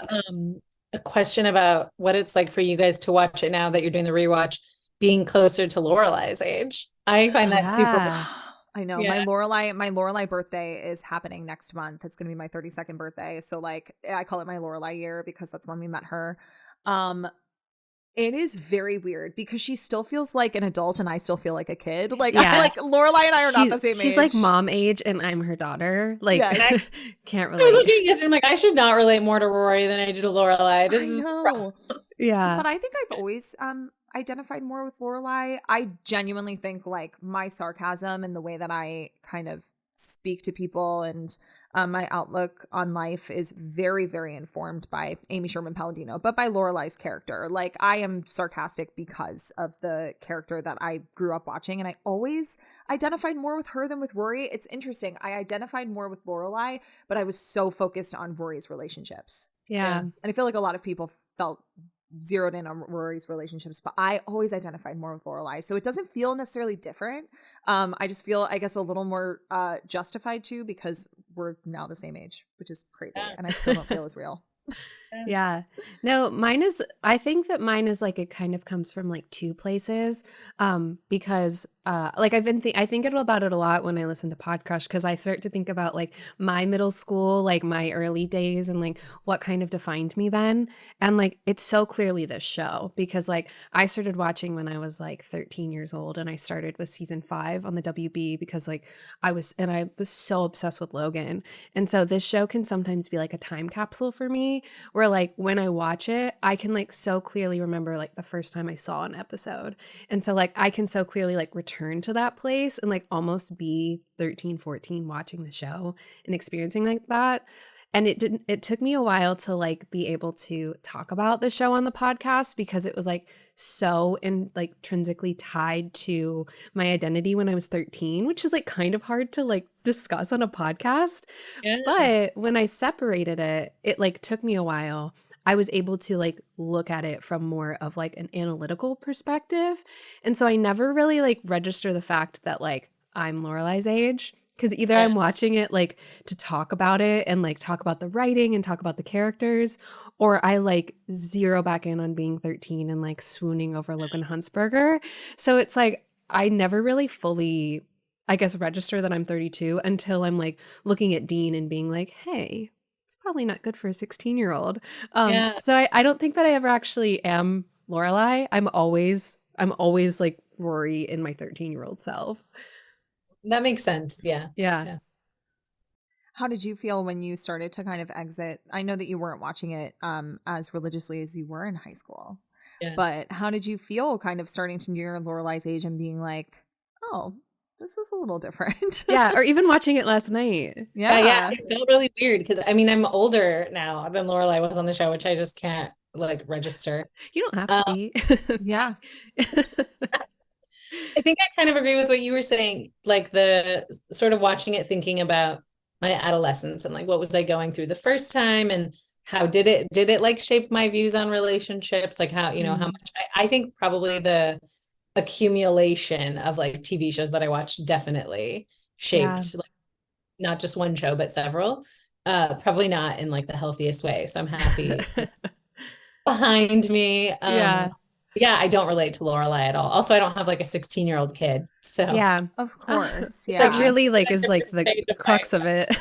a question about what it's like for you guys to watch it now that you're doing the rewatch, being closer to Lorelai's age. I find that super. I know. My Lorelai birthday is happening next month. It's going to be my 32nd birthday. So like I call it my Lorelai year because that's when we met her. It is very weird because she still feels like an adult and I still feel like a kid. Like, I feel like Lorelai and I are not the same age. She's like mom age and I'm her daughter. Like, yes. Can't relate. I was looking yesterday, I'm like, I should not relate more to Rory than I do to Lorelai. This is yeah. But I think I've always identified more with Lorelai. I genuinely think like my sarcasm and the way that I kind of speak to people and my outlook on life is very, very informed by Amy Sherman Palladino, but by Lorelai's character. Like I am sarcastic because of the character that I grew up watching, and I always identified more with her than with Rory. It's interesting. I identified more with Lorelai, but I was so focused on Rory's relationships. Yeah. And I feel like a lot of people felt zeroed in on Rory's relationships, but I always identified more with Lorelai. So it doesn't feel necessarily different. I just feel, I guess, a little more justified too, because we're now the same age, which is crazy. And I still don't feel as real. Yeah. No, I think that mine is like, it kind of comes from like two places. Because like I think about it a lot when I listen to Podcrushed, because I start to think about like my middle school, like my early days and like what kind of defined me then. And like, it's so clearly this show, because like I started watching when I was like 13 years old, and I started with season 5 on the WB because like I was so obsessed with Logan. And so this show can sometimes be like a time capsule for me, where like when I watch it, I can like so clearly remember like the first time I saw an episode. And so like I can so clearly like return to that place and like almost be 13, 14 watching the show and experiencing like that. And it took me a while to like be able to talk about the show on the podcast because it was like so intrinsically tied to my identity when I was 13, which is like kind of hard to like discuss on a podcast. Yeah. But when I separated it, it like took me a while. I was able to like look at it from more of like an analytical perspective. And so I never really like register the fact that like I'm Lorelai's age. Because either I'm watching it like to talk about it and like talk about the writing and talk about the characters, or I like zero back in on being 13 and like swooning over Logan Huntsberger. So it's like I never really fully, I guess, register that I'm 32 until I'm like looking at Dean and being like, hey, it's probably not good for a 16-year-old. So I don't think that I ever actually am Lorelai. I'm always like Rory in my 13-year-old self. That makes sense. Yeah. How did you feel when you started to kind of exit? I know that you weren't watching it as religiously as you were in high school, but how did you feel kind of starting to near Lorelai's age and being like, oh, this is a little different? Yeah, or even watching it last night. Yeah, it felt really weird because I mean, I'm older now than Lorelai was on the show, which I just can't like register. You don't have to be. Yeah. I think I kind of agree with what you were saying, like the sort of watching it, thinking about my adolescence and like what was I going through the first time and how did it like shape my views on relationships, like how, you know, how much I think probably the accumulation of like TV shows that I watched definitely shaped like not just one show but several, probably not in like the healthiest way, so I'm happy behind me. Yeah, I don't relate to Lorelai at all. Also, I don't have like a 16-year-old kid. So yeah, of course. Yeah. That really like is like the crux of it.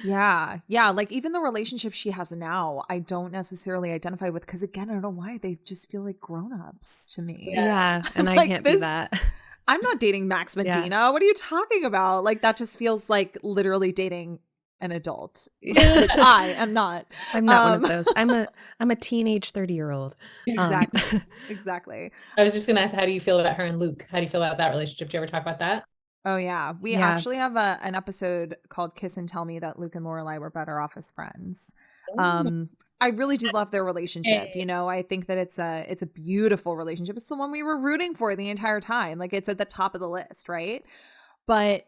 Yeah. Like even the relationship she has now, I don't necessarily identify with because again, I don't know why they just feel like grown-ups to me. Yeah. And like I can't be that. I'm not dating Max Medina. Yeah. What are you talking about? Like that just feels like literally dating an adult, which I am not. I'm not one of those. I'm a teenage 30-year-old. Exactly. I was just gonna ask, how do you feel about her and Luke? How do you feel about that relationship? Do you ever talk about that? Oh yeah, we actually have an episode called "Kiss and Tell Me" that Luke and Lorelai were better off as friends. I really do love their relationship. You know, I think that it's a beautiful relationship. It's the one we were rooting for the entire time. Like it's at the top of the list, right? But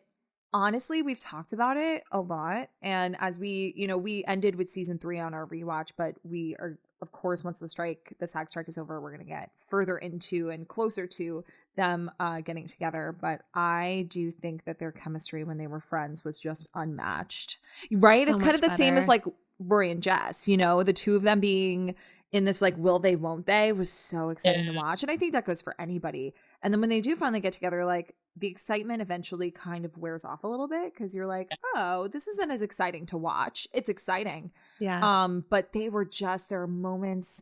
honestly, we've talked about it a lot. And as we ended with season 3 on our rewatch, but we are, of course, once the SAG strike is over, we're going to get further into and closer to them getting together. But I do think that their chemistry when they were friends was just unmatched, right? So it's kind of the same as like Rory and Jess, you know, the two of them being in this like will they, won't they was so exciting to watch. And I think that goes for anybody. And then when they do finally get together, like the excitement eventually kind of wears off a little bit because you're like, oh, this isn't as exciting to watch. It's exciting. Yeah. But there are moments,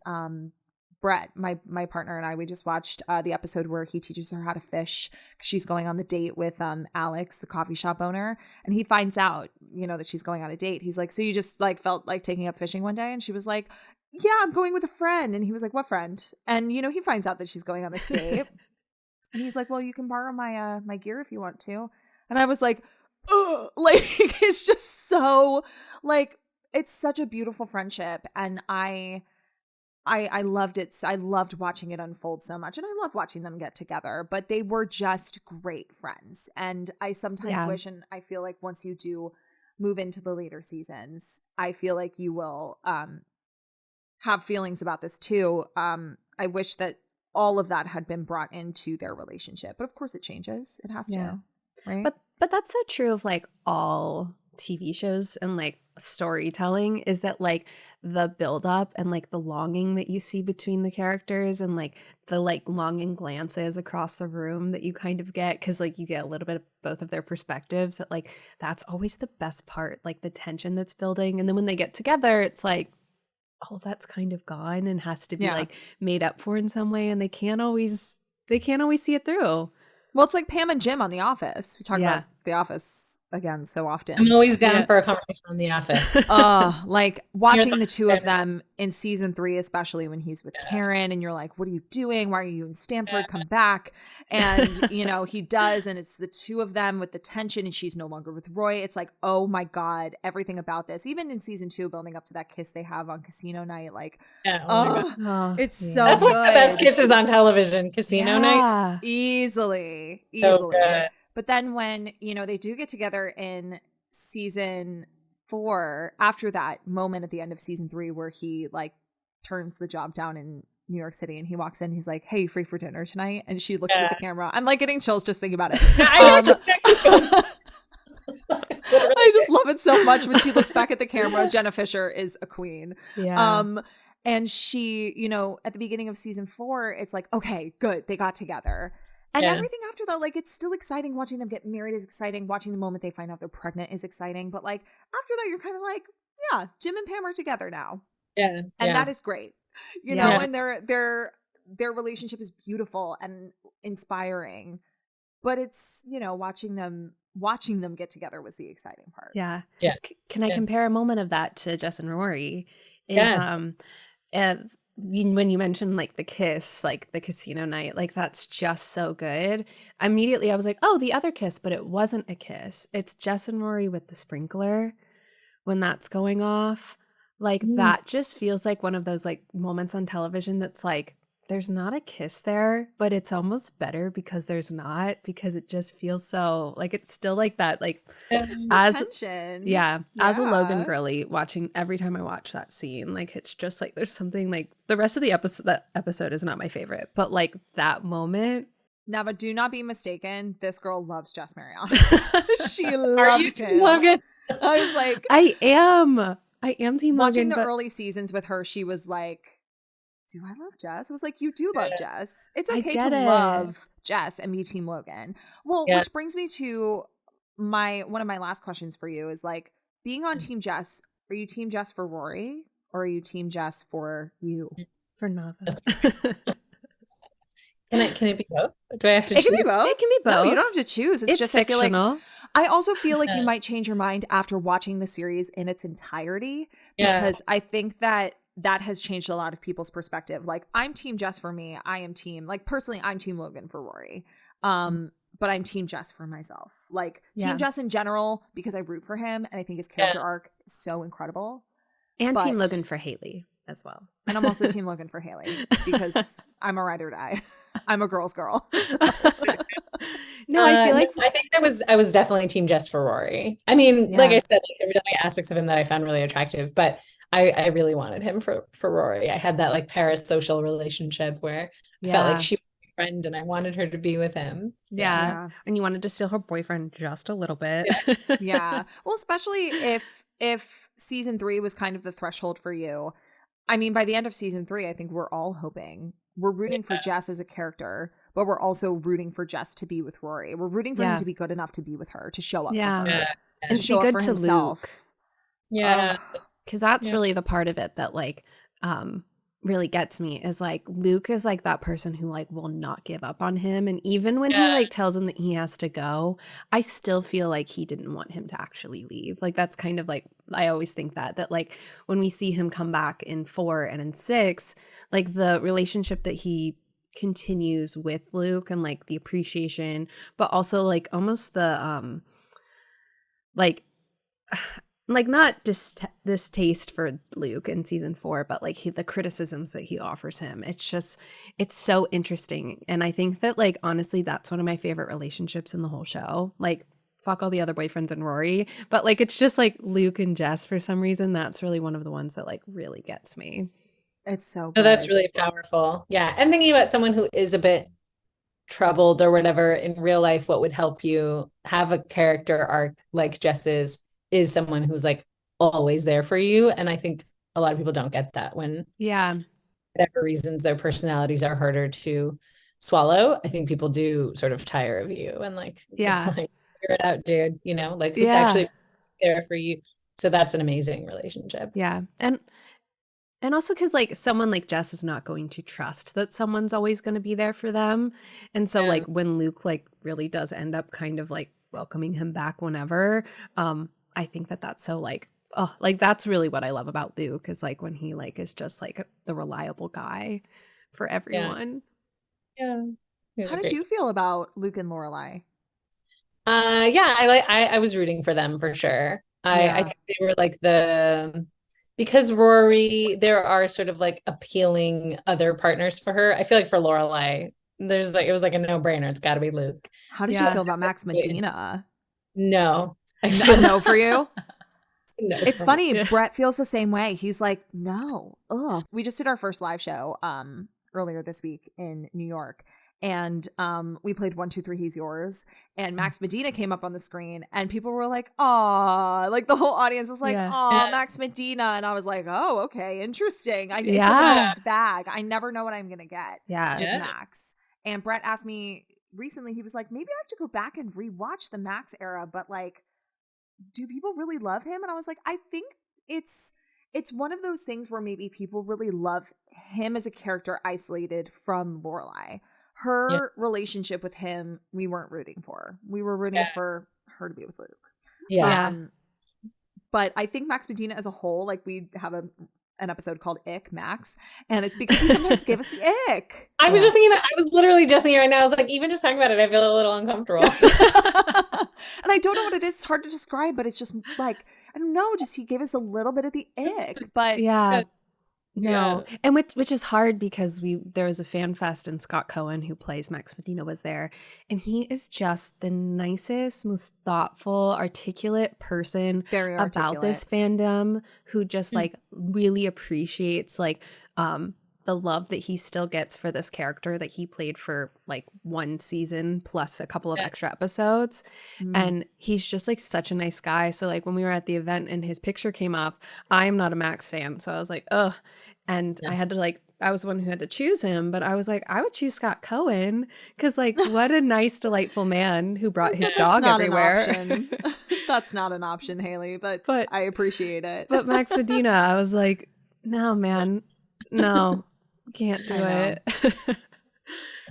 Brett, my partner and I, we just watched the episode where he teaches her how to fish. She's going on the date with Alex, the coffee shop owner, and he finds out, you know, that she's going on a date. He's like, so you just like felt like taking up fishing one day? And she was like, yeah, I'm going with a friend. And he was like, what friend? And, you know, he finds out that she's going on this date. And he's like, well, you can borrow my my gear if you want to. And I was like, ugh! Like, it's just so, like, it's such a beautiful friendship. And I loved it. I loved watching it unfold so much. And I love watching them get together. But they were just great friends. And I sometimes wish, and I feel like once you do move into the later seasons, I feel like you will have feelings about this too. I wish that all of that had been brought into their relationship, but of course it changes. It has to, right? But that's so true of like all TV shows and like storytelling, is that like the buildup and like the longing that you see between the characters and like the like longing glances across the room that you kind of get, because like you get a little bit of both of their perspectives, that like that's always the best part, like the tension that's building. And then when they get together, it's like, oh, that's kind of gone and has to be like made up for in some way, and they can't always see it through. Well, it's like Pam and Jim on The Office. We talk about The Office again so often. I'm always down for a conversation on The Office. Like watching the two of them in season 3, especially when he's with Karen, and you're like, what are you doing? Why are you in Stanford? Come back. And, you know, he does. And it's the two of them with the tension, and she's no longer with Roy. It's like, oh my God, everything about this. Even in season 2, building up to that kiss they have on Casino Night. Like, it's so That's good. one of the best kisses on television, Casino Night. Easily. So good. But then when, you know, they do get together in season 4, after that moment at the end of season 3 where he like turns the job down in New York City and he walks in, he's like, hey, you free for dinner tonight? And she looks at the camera. I'm like getting chills just thinking about it. I just love it so much when she looks back at the camera. Jenna Fisher is a queen. Yeah. And she, you know, at the beginning of season 4, it's like, okay, good. They got together. And everything after that, like, it's still exciting. Watching them get married is exciting. Watching the moment they find out they're pregnant is exciting. But, like, after that, you're kind of like, yeah, Jim and Pam are together now. Yeah. And that is great. You know, and their relationship is beautiful and inspiring. But it's, you know, watching them get together was the exciting part. Yeah. Can I compare a moment of that to Jess and Rory? When you mentioned like the kiss, like the Casino Night, like that's just so good. Immediately I was like, oh, the other kiss, but it wasn't a kiss. It's Jess and Rory with the sprinkler when that's going off. Like that just feels like one of those like moments on television that's like, there's not a kiss there, but it's almost better because there's not, because it just feels so like it's still like that, like as a Logan girly, watching every time I watch that scene, like it's just like there's something like the rest of the episode. That episode is not my favorite, but like that moment. Nava, do not be mistaken. This girl loves Jess Mariano. She loves Are you him. Logan? I was like, I am Team Logan. Watching the early seasons with her, she was like, do I love Jess? I was like, you do love Jess. It's okay to love Jess and be Team Logan. Well, which brings me to one of my last questions for you is like, being on Team Jess, are you Team Jess for Rory or are you Team Jess for you? For Nava. Can it be both? Do I have to choose? It can be both. It can be both. No, you don't have to choose. It's just fictional. I also feel like you might change your mind after watching the series in its entirety because I think that has changed a lot of people's perspective. Like, I'm Team Jess for me. I am team, like, personally, I'm Team Logan for Rory. But I'm Team Jess for myself. Like, Team Jess in general, because I root for him and I think his character arc is so incredible. And Team Logan for Haley as well. And I'm also Team Logan for Haley because I'm a ride or die. I'm a girl's girl. So. No, I feel like I think I was definitely Team Jess for Rory. I mean, like I said, like, there were definitely aspects of him that I found really attractive, but I really wanted him for Rory. I had that like parasocial relationship where I felt like she was my friend and I wanted her to be with him. Yeah. And you wanted to steal her boyfriend just a little bit. Yeah. Well, especially if season 3 was kind of the threshold for you. I mean, by the end of season 3, I think we're all hoping. We're rooting for Jess as a character, but we're also rooting for Jess to be with Rory. We're rooting for him to be good enough to be with her, to show up for her. And to be good to Luke. Yeah. Because that's really the part of it that like really gets me is like Luke is like that person who like will not give up on him, and even when he like tells him that he has to go, I still feel like he didn't want him to actually leave. Like that's kind of like I always think that like when we see him come back in 4 and in 6, like the relationship that he continues with Luke and like the appreciation, but also like almost the like not distaste for Luke in season 4, but like the criticisms that he offers him. It's so interesting. And I think that like, honestly, that's one of my favorite relationships in the whole show. Like fuck all the other boyfriends and Rory, but like, it's just like Luke and Jess for some reason. That's really one of the ones that like really gets me. It's so good. Oh, that's really powerful. Yeah. And thinking about someone who is a bit troubled or whatever in real life, what would help you have a character arc like Jess's is someone who's like always there for you. And I think a lot of people don't get that when whatever reasons their personalities are harder to swallow. I think people do sort of tire of you and like, it's like figure it out, dude, you know, like it's actually there for you. So that's an amazing relationship. Yeah. And also because like someone like Jess is not going to trust that someone's always going to be there for them. And so like when Luke like really does end up kind of like welcoming him back whenever. I think that's so like, oh, like that's really what I love about Luke, is like when he like is just like the reliable guy for everyone. Yeah. How did you feel about Luke and Lorelai? I was rooting for them for sure. I think they were like because Rory, there are sort of like appealing other partners for her. I feel like for Lorelai, it was like a no-brainer. It's got to be Luke. How did you feel about Max Medina? No. No for you? No. It's funny. Brett feels the same way. He's like, no. Ugh. We just did our first live show earlier this week in New York. And we played 1, 2, 3, He's Yours. And Max Medina came up on the screen and people were like, aw. Like the whole audience was like, aw, Max Medina. And I was like, oh, okay, interesting. It's a mixed bag. I never know what I'm going to get with Max. And Brett asked me recently, he was like, maybe I have to go back and rewatch the Max era. But like, do people really love him? And I was like, I think it's one of those things where maybe people really love him as a character isolated from Lorelai. Her relationship with him, we weren't rooting for. We were rooting for her to be with Luke. Yeah. But I think Max Medina as a whole, like we have an episode called Ick Max, and it's because he sometimes gave us the ick. I was just thinking that. I was literally just thinking right now, I was like, even just talking about it, I feel a little uncomfortable. And I don't know what it is. It's hard to describe, but it's just like, I don't know, just he gave us a little bit of the ick. But no, and which is hard because there was a fan fest and Scott Cohen, who plays Max Medina, was there, and he is just the nicest, most thoughtful, articulate person about this fandom, who just like really appreciates like the love that he still gets for this character that he played for like 1 season plus a couple of extra episodes. And he's just like such a nice guy. So like when we were at the event and his picture came up, I'm not a Max fan. So I was like, ugh. And I had to like, I was the one who had to choose him, but I was like, I would choose Scott Cohen because like what a nice, delightful man who brought his dog everywhere. That's not an option, Haley, but I appreciate it. But Max Medina, I was like, no, man, no. Can't do it.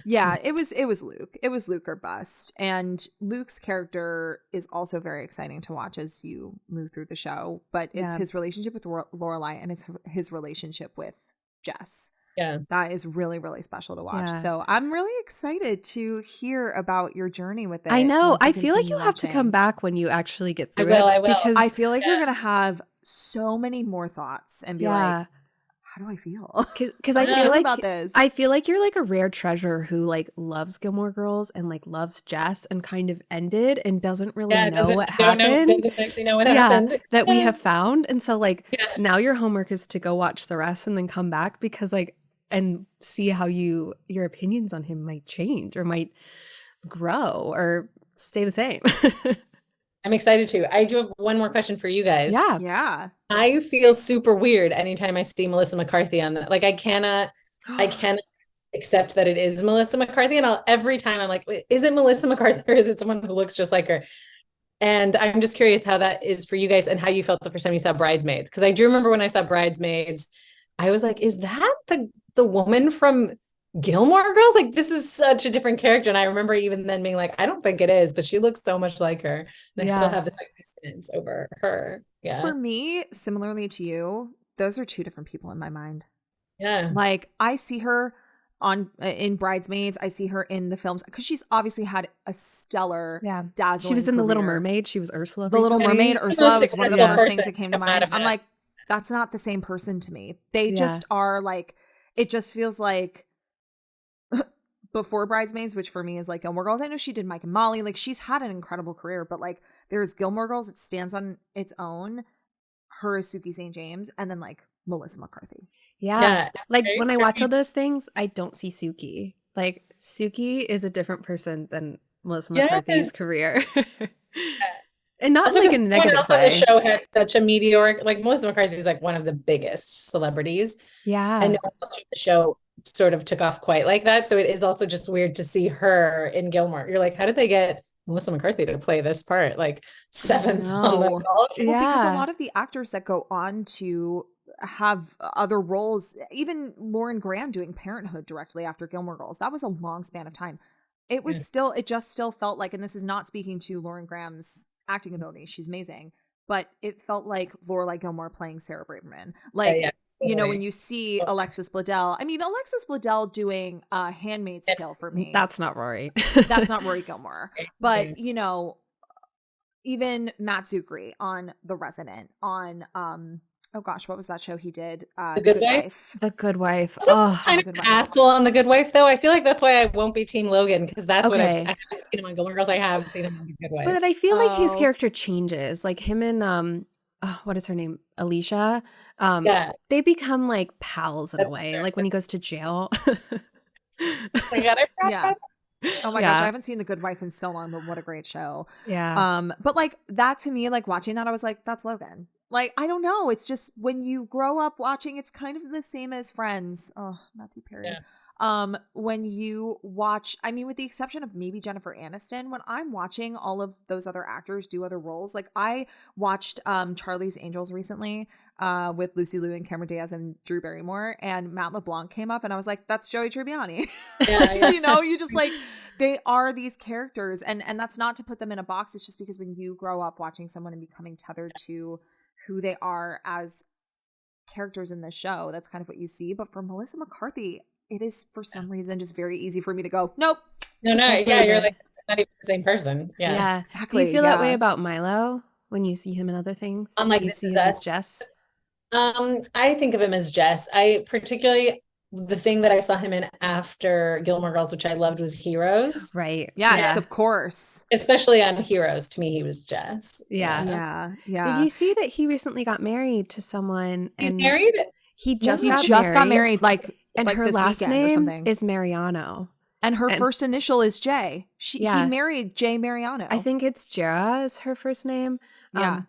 Yeah, it was Luke. It was Luke or bust. And Luke's character is also very exciting to watch as you move through the show. But it's his relationship with Lorelai and it's his relationship with Jess. Yeah. That is really, really special to watch. Yeah. So I'm really excited to hear about your journey with it. I know. I feel like you have to come back when you actually get through it. I will. Because I feel like you're going to have so many more thoughts and be like, how do I feel? Because I feel like you're like a rare treasure who like loves Gilmore Girls and like loves Jess and kind of ended and doesn't really know what happened. Doesn't actually know what happened. That we have found. And so like now your homework is to go watch the rest and then come back because like and see how your opinions on him might change or might grow or stay the same. I'm excited too. I do have one more question for you guys. Yeah. I feel super weird anytime I see Melissa McCarthy on that. Like I cannot accept that it is Melissa McCarthy. And every time I'm like, is it Melissa McCarthy or is it someone who looks just like her? And I'm just curious how that is for you guys and how you felt the first time you saw Bridesmaids. Because I do remember when I saw Bridesmaids, I was like, is that the woman from Gilmore Girls? Like this is such a different character. And I remember even then being like, I don't think it is, but she looks so much like her. And I still have this like distance over her. Yeah. For me, similarly to you, those are 2 different people in my mind. Yeah. Like I see her in Bridesmaids. I see her in the films because she's obviously had a stellar, dazzling She was in career. The Little Mermaid. She was Ursula. The Little Mermaid. Ursula was one of the first things that came to mind. I'm like, that's not the same person to me. They just are like, it just feels like before Bridesmaids, which for me is like Gilmore Girls. I know she did Mike and Molly. Like she's had an incredible career, but like there's Gilmore Girls. It stands on its own. Her is Suki St. James, and then like Melissa McCarthy. Yeah. Like when I watch all those things, I don't see Suki. Like Suki is a different person than Melissa McCarthy's career. And not also like in a negative way. The show had such a meteoric, like Melissa McCarthy is like one of the biggest celebrities. Yeah. And no one else from the show sort of took off quite like that. So it is also just weird to see her in Gilmore. You're like, how did they get Melissa McCarthy to play this part? Like 7th on the call? Because a lot of the actors that go on to have other roles, even Lauren Graham doing Parenthood directly after Gilmore Girls, that was a long span of time. it was still, it just still felt like, and this is not speaking to Lauren Graham's acting ability, she's amazing, but it felt like Lorelai Gilmore playing Sarah Braverman. Like, you know, when you see Alexis Bledel, I mean, Alexis Bledel doing Handmaid's Tale for me. That's not Rory. That's not Rory Gilmore. But, you know, even Matt Zuckery on The Resident, on oh gosh, what was that show he did? The Good Wife. The Good Wife. Oh, kind of an asshole on The Good Wife, though. I feel like that's why I won't be Team Logan, because that's what I haven't seen him on Gilmore Girls. I have seen him on The Good Wife. But I feel like his character changes. Like him and what is her name? Alicia. They become like pals in a way. True. Like when he goes to jail. Oh my God, oh my gosh, I haven't seen The Good Wife in so long, but what a great show. Yeah. But like that to me, like watching that, I was like, that's Logan. Like, I don't know. It's just when you grow up watching, it's kind of the same as Friends. Oh, Matthew Perry. Yeah. When you watch, I mean, with the exception of maybe Jennifer Aniston, when I'm watching all of those other actors do other roles, like I watched Charlie's Angels recently with Lucy Liu and Cameron Diaz and Drew Barrymore, and Matt LeBlanc came up and I was like, that's Joey Tribbiani. Yeah. You know, you just like, they are these characters, and that's not to put them in a box. It's just because when you grow up watching someone and becoming tethered to who they are as characters in the show, that's kind of what you see. But for Melissa McCarthy, it is for some reason just very easy for me to go, nope. No, you're like, it's not even the same person. Yeah, exactly. Do you feel that way about Milo when you see him in other things? I'm like, you see him as Jess? I think of him as Jess. I particularly, the thing that I saw him in after Gilmore Girls, which I loved, was Heroes. Right. Yes, of course. Especially on Heroes, to me, he was Jess. Yeah. Did you see that he recently got married to someone? He's married? He just got married like her this last name or something. Is Mariano. And her first initial is J. He married Jay Mariano. I think it's Jera is her first name. Yeah.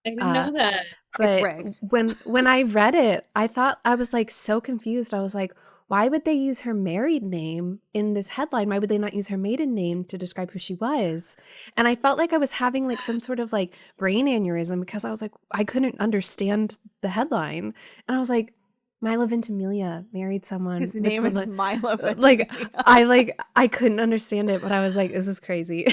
I didn't know that. But it's rigged. When I read it, I was like so confused. I was like, why would they use her married name in this headline? Why would they not use her maiden name to describe who she was? And I felt like I was having like some sort of like brain aneurysm, because I was like, I couldn't understand the headline. And I was like, Milo Ventimiglia married someone. His name is Milo Ventimiglia. I couldn't understand it, but I was like, this is crazy.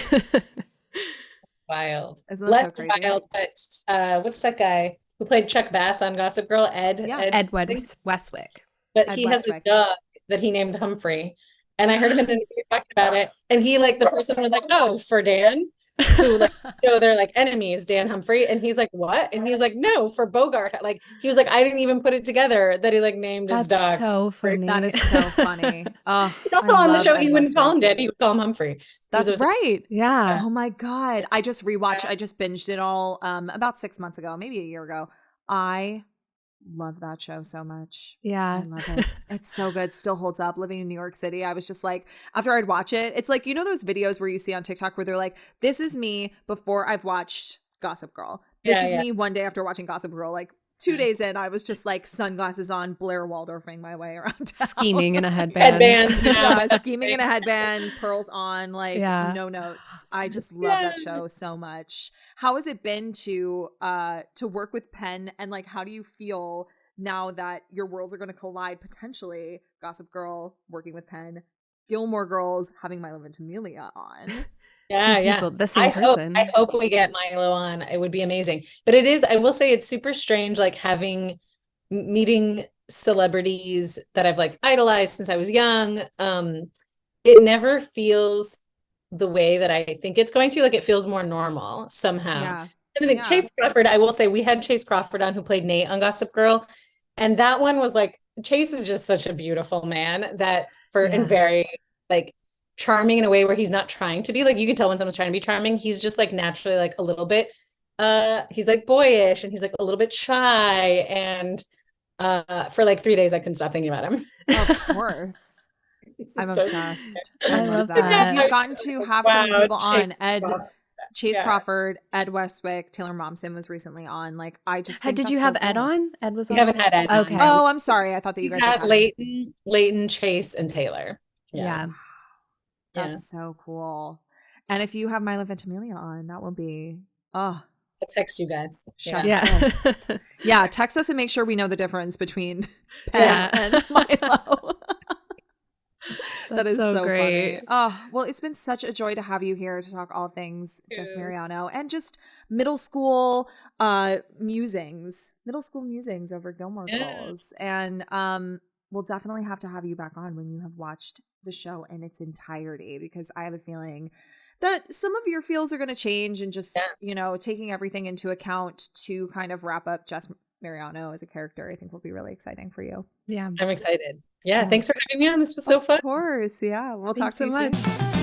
Wild. Isn't that so crazy? Wild, but what's that guy who played Chuck Bass on Gossip Girl? Ed Westwick. But he has a dog that he named Humphrey. And I heard him in an interview talking about it. And he, like, the person was like, oh, for Dan, who, like, so they're like enemies, Dan Humphrey. And he's like, what? And he's like, no, for Bogart. Like, he was like, I didn't even put it together that he like named his dog. That's so funny. That is so funny. He's also on the show. He wouldn't call him Dan. He would call him Humphrey. That's right. Yeah. Oh my God. I just rewatched. I just binged it all about 6 months ago, maybe a year ago. I love that show so much. Yeah. I love it. It's so good. Still holds up. Living in New York City, I was just like, after I'd watch it, it's like, you know those videos where you see on TikTok where they're like, this is me before I've watched Gossip Girl. This is me one day after watching Gossip Girl. Like 2 days in, I was just like sunglasses on, Blair Waldorfing my way around town. Scheming in a headband. Scheming in a headband, pearls on, like no notes. I just love that show so much. How has it been to work with Penn, and like how do you feel now that your worlds are going to collide potentially? Gossip Girl working with Penn, Gilmore Girls having Milo Ventimiglia on. The same person. I hope we get Milo on. It would be amazing. But it is, I will say, it's super strange, like meeting celebrities that I've like idolized since I was young. It never feels the way that I think it's going to. Like, it feels more normal somehow. And I think Chase Crawford, I will say, we had Chase Crawford on, who played Nate on Gossip Girl. And that one was like, Chase is just such a beautiful man and very like charming in a way where he's not trying to be. Like, you can tell when someone's trying to be charming. He's just like naturally like a little bit he's like boyish, and he's like a little bit shy, and for like 3 days I couldn't stop thinking about him. Of course. I'm obsessed. I love that. Because you've gotten to have so many people on. Chase Crawford, Ed Westwick, Taylor Momsen was recently on. Like, I just think did you have Ed on? Ed was on? We haven't had Ed on. Oh, I'm sorry. I thought that you guys had Leighton, Chase, and Taylor. Yeah. That's so cool. And if you have Milo Ventimiglia on, that will be I'll text you guys. Text us and make sure we know the difference between Penn and Milo. That is so great. Oh, well, it's been such a joy to have you here to talk all things Jess Mariano and just middle school musings over Gilmore Girls. And we'll definitely have to have you back on when you have watched the show in its entirety, because I have a feeling that some of your feels are going to change, and just, you know, taking everything into account to kind of wrap up Jess Mariano as a character, I think will be really exciting for you. Yeah. I'm excited. Yeah. Thanks for having me on. This was so fun. Of course. Yeah. We'll talk to you so much. soon.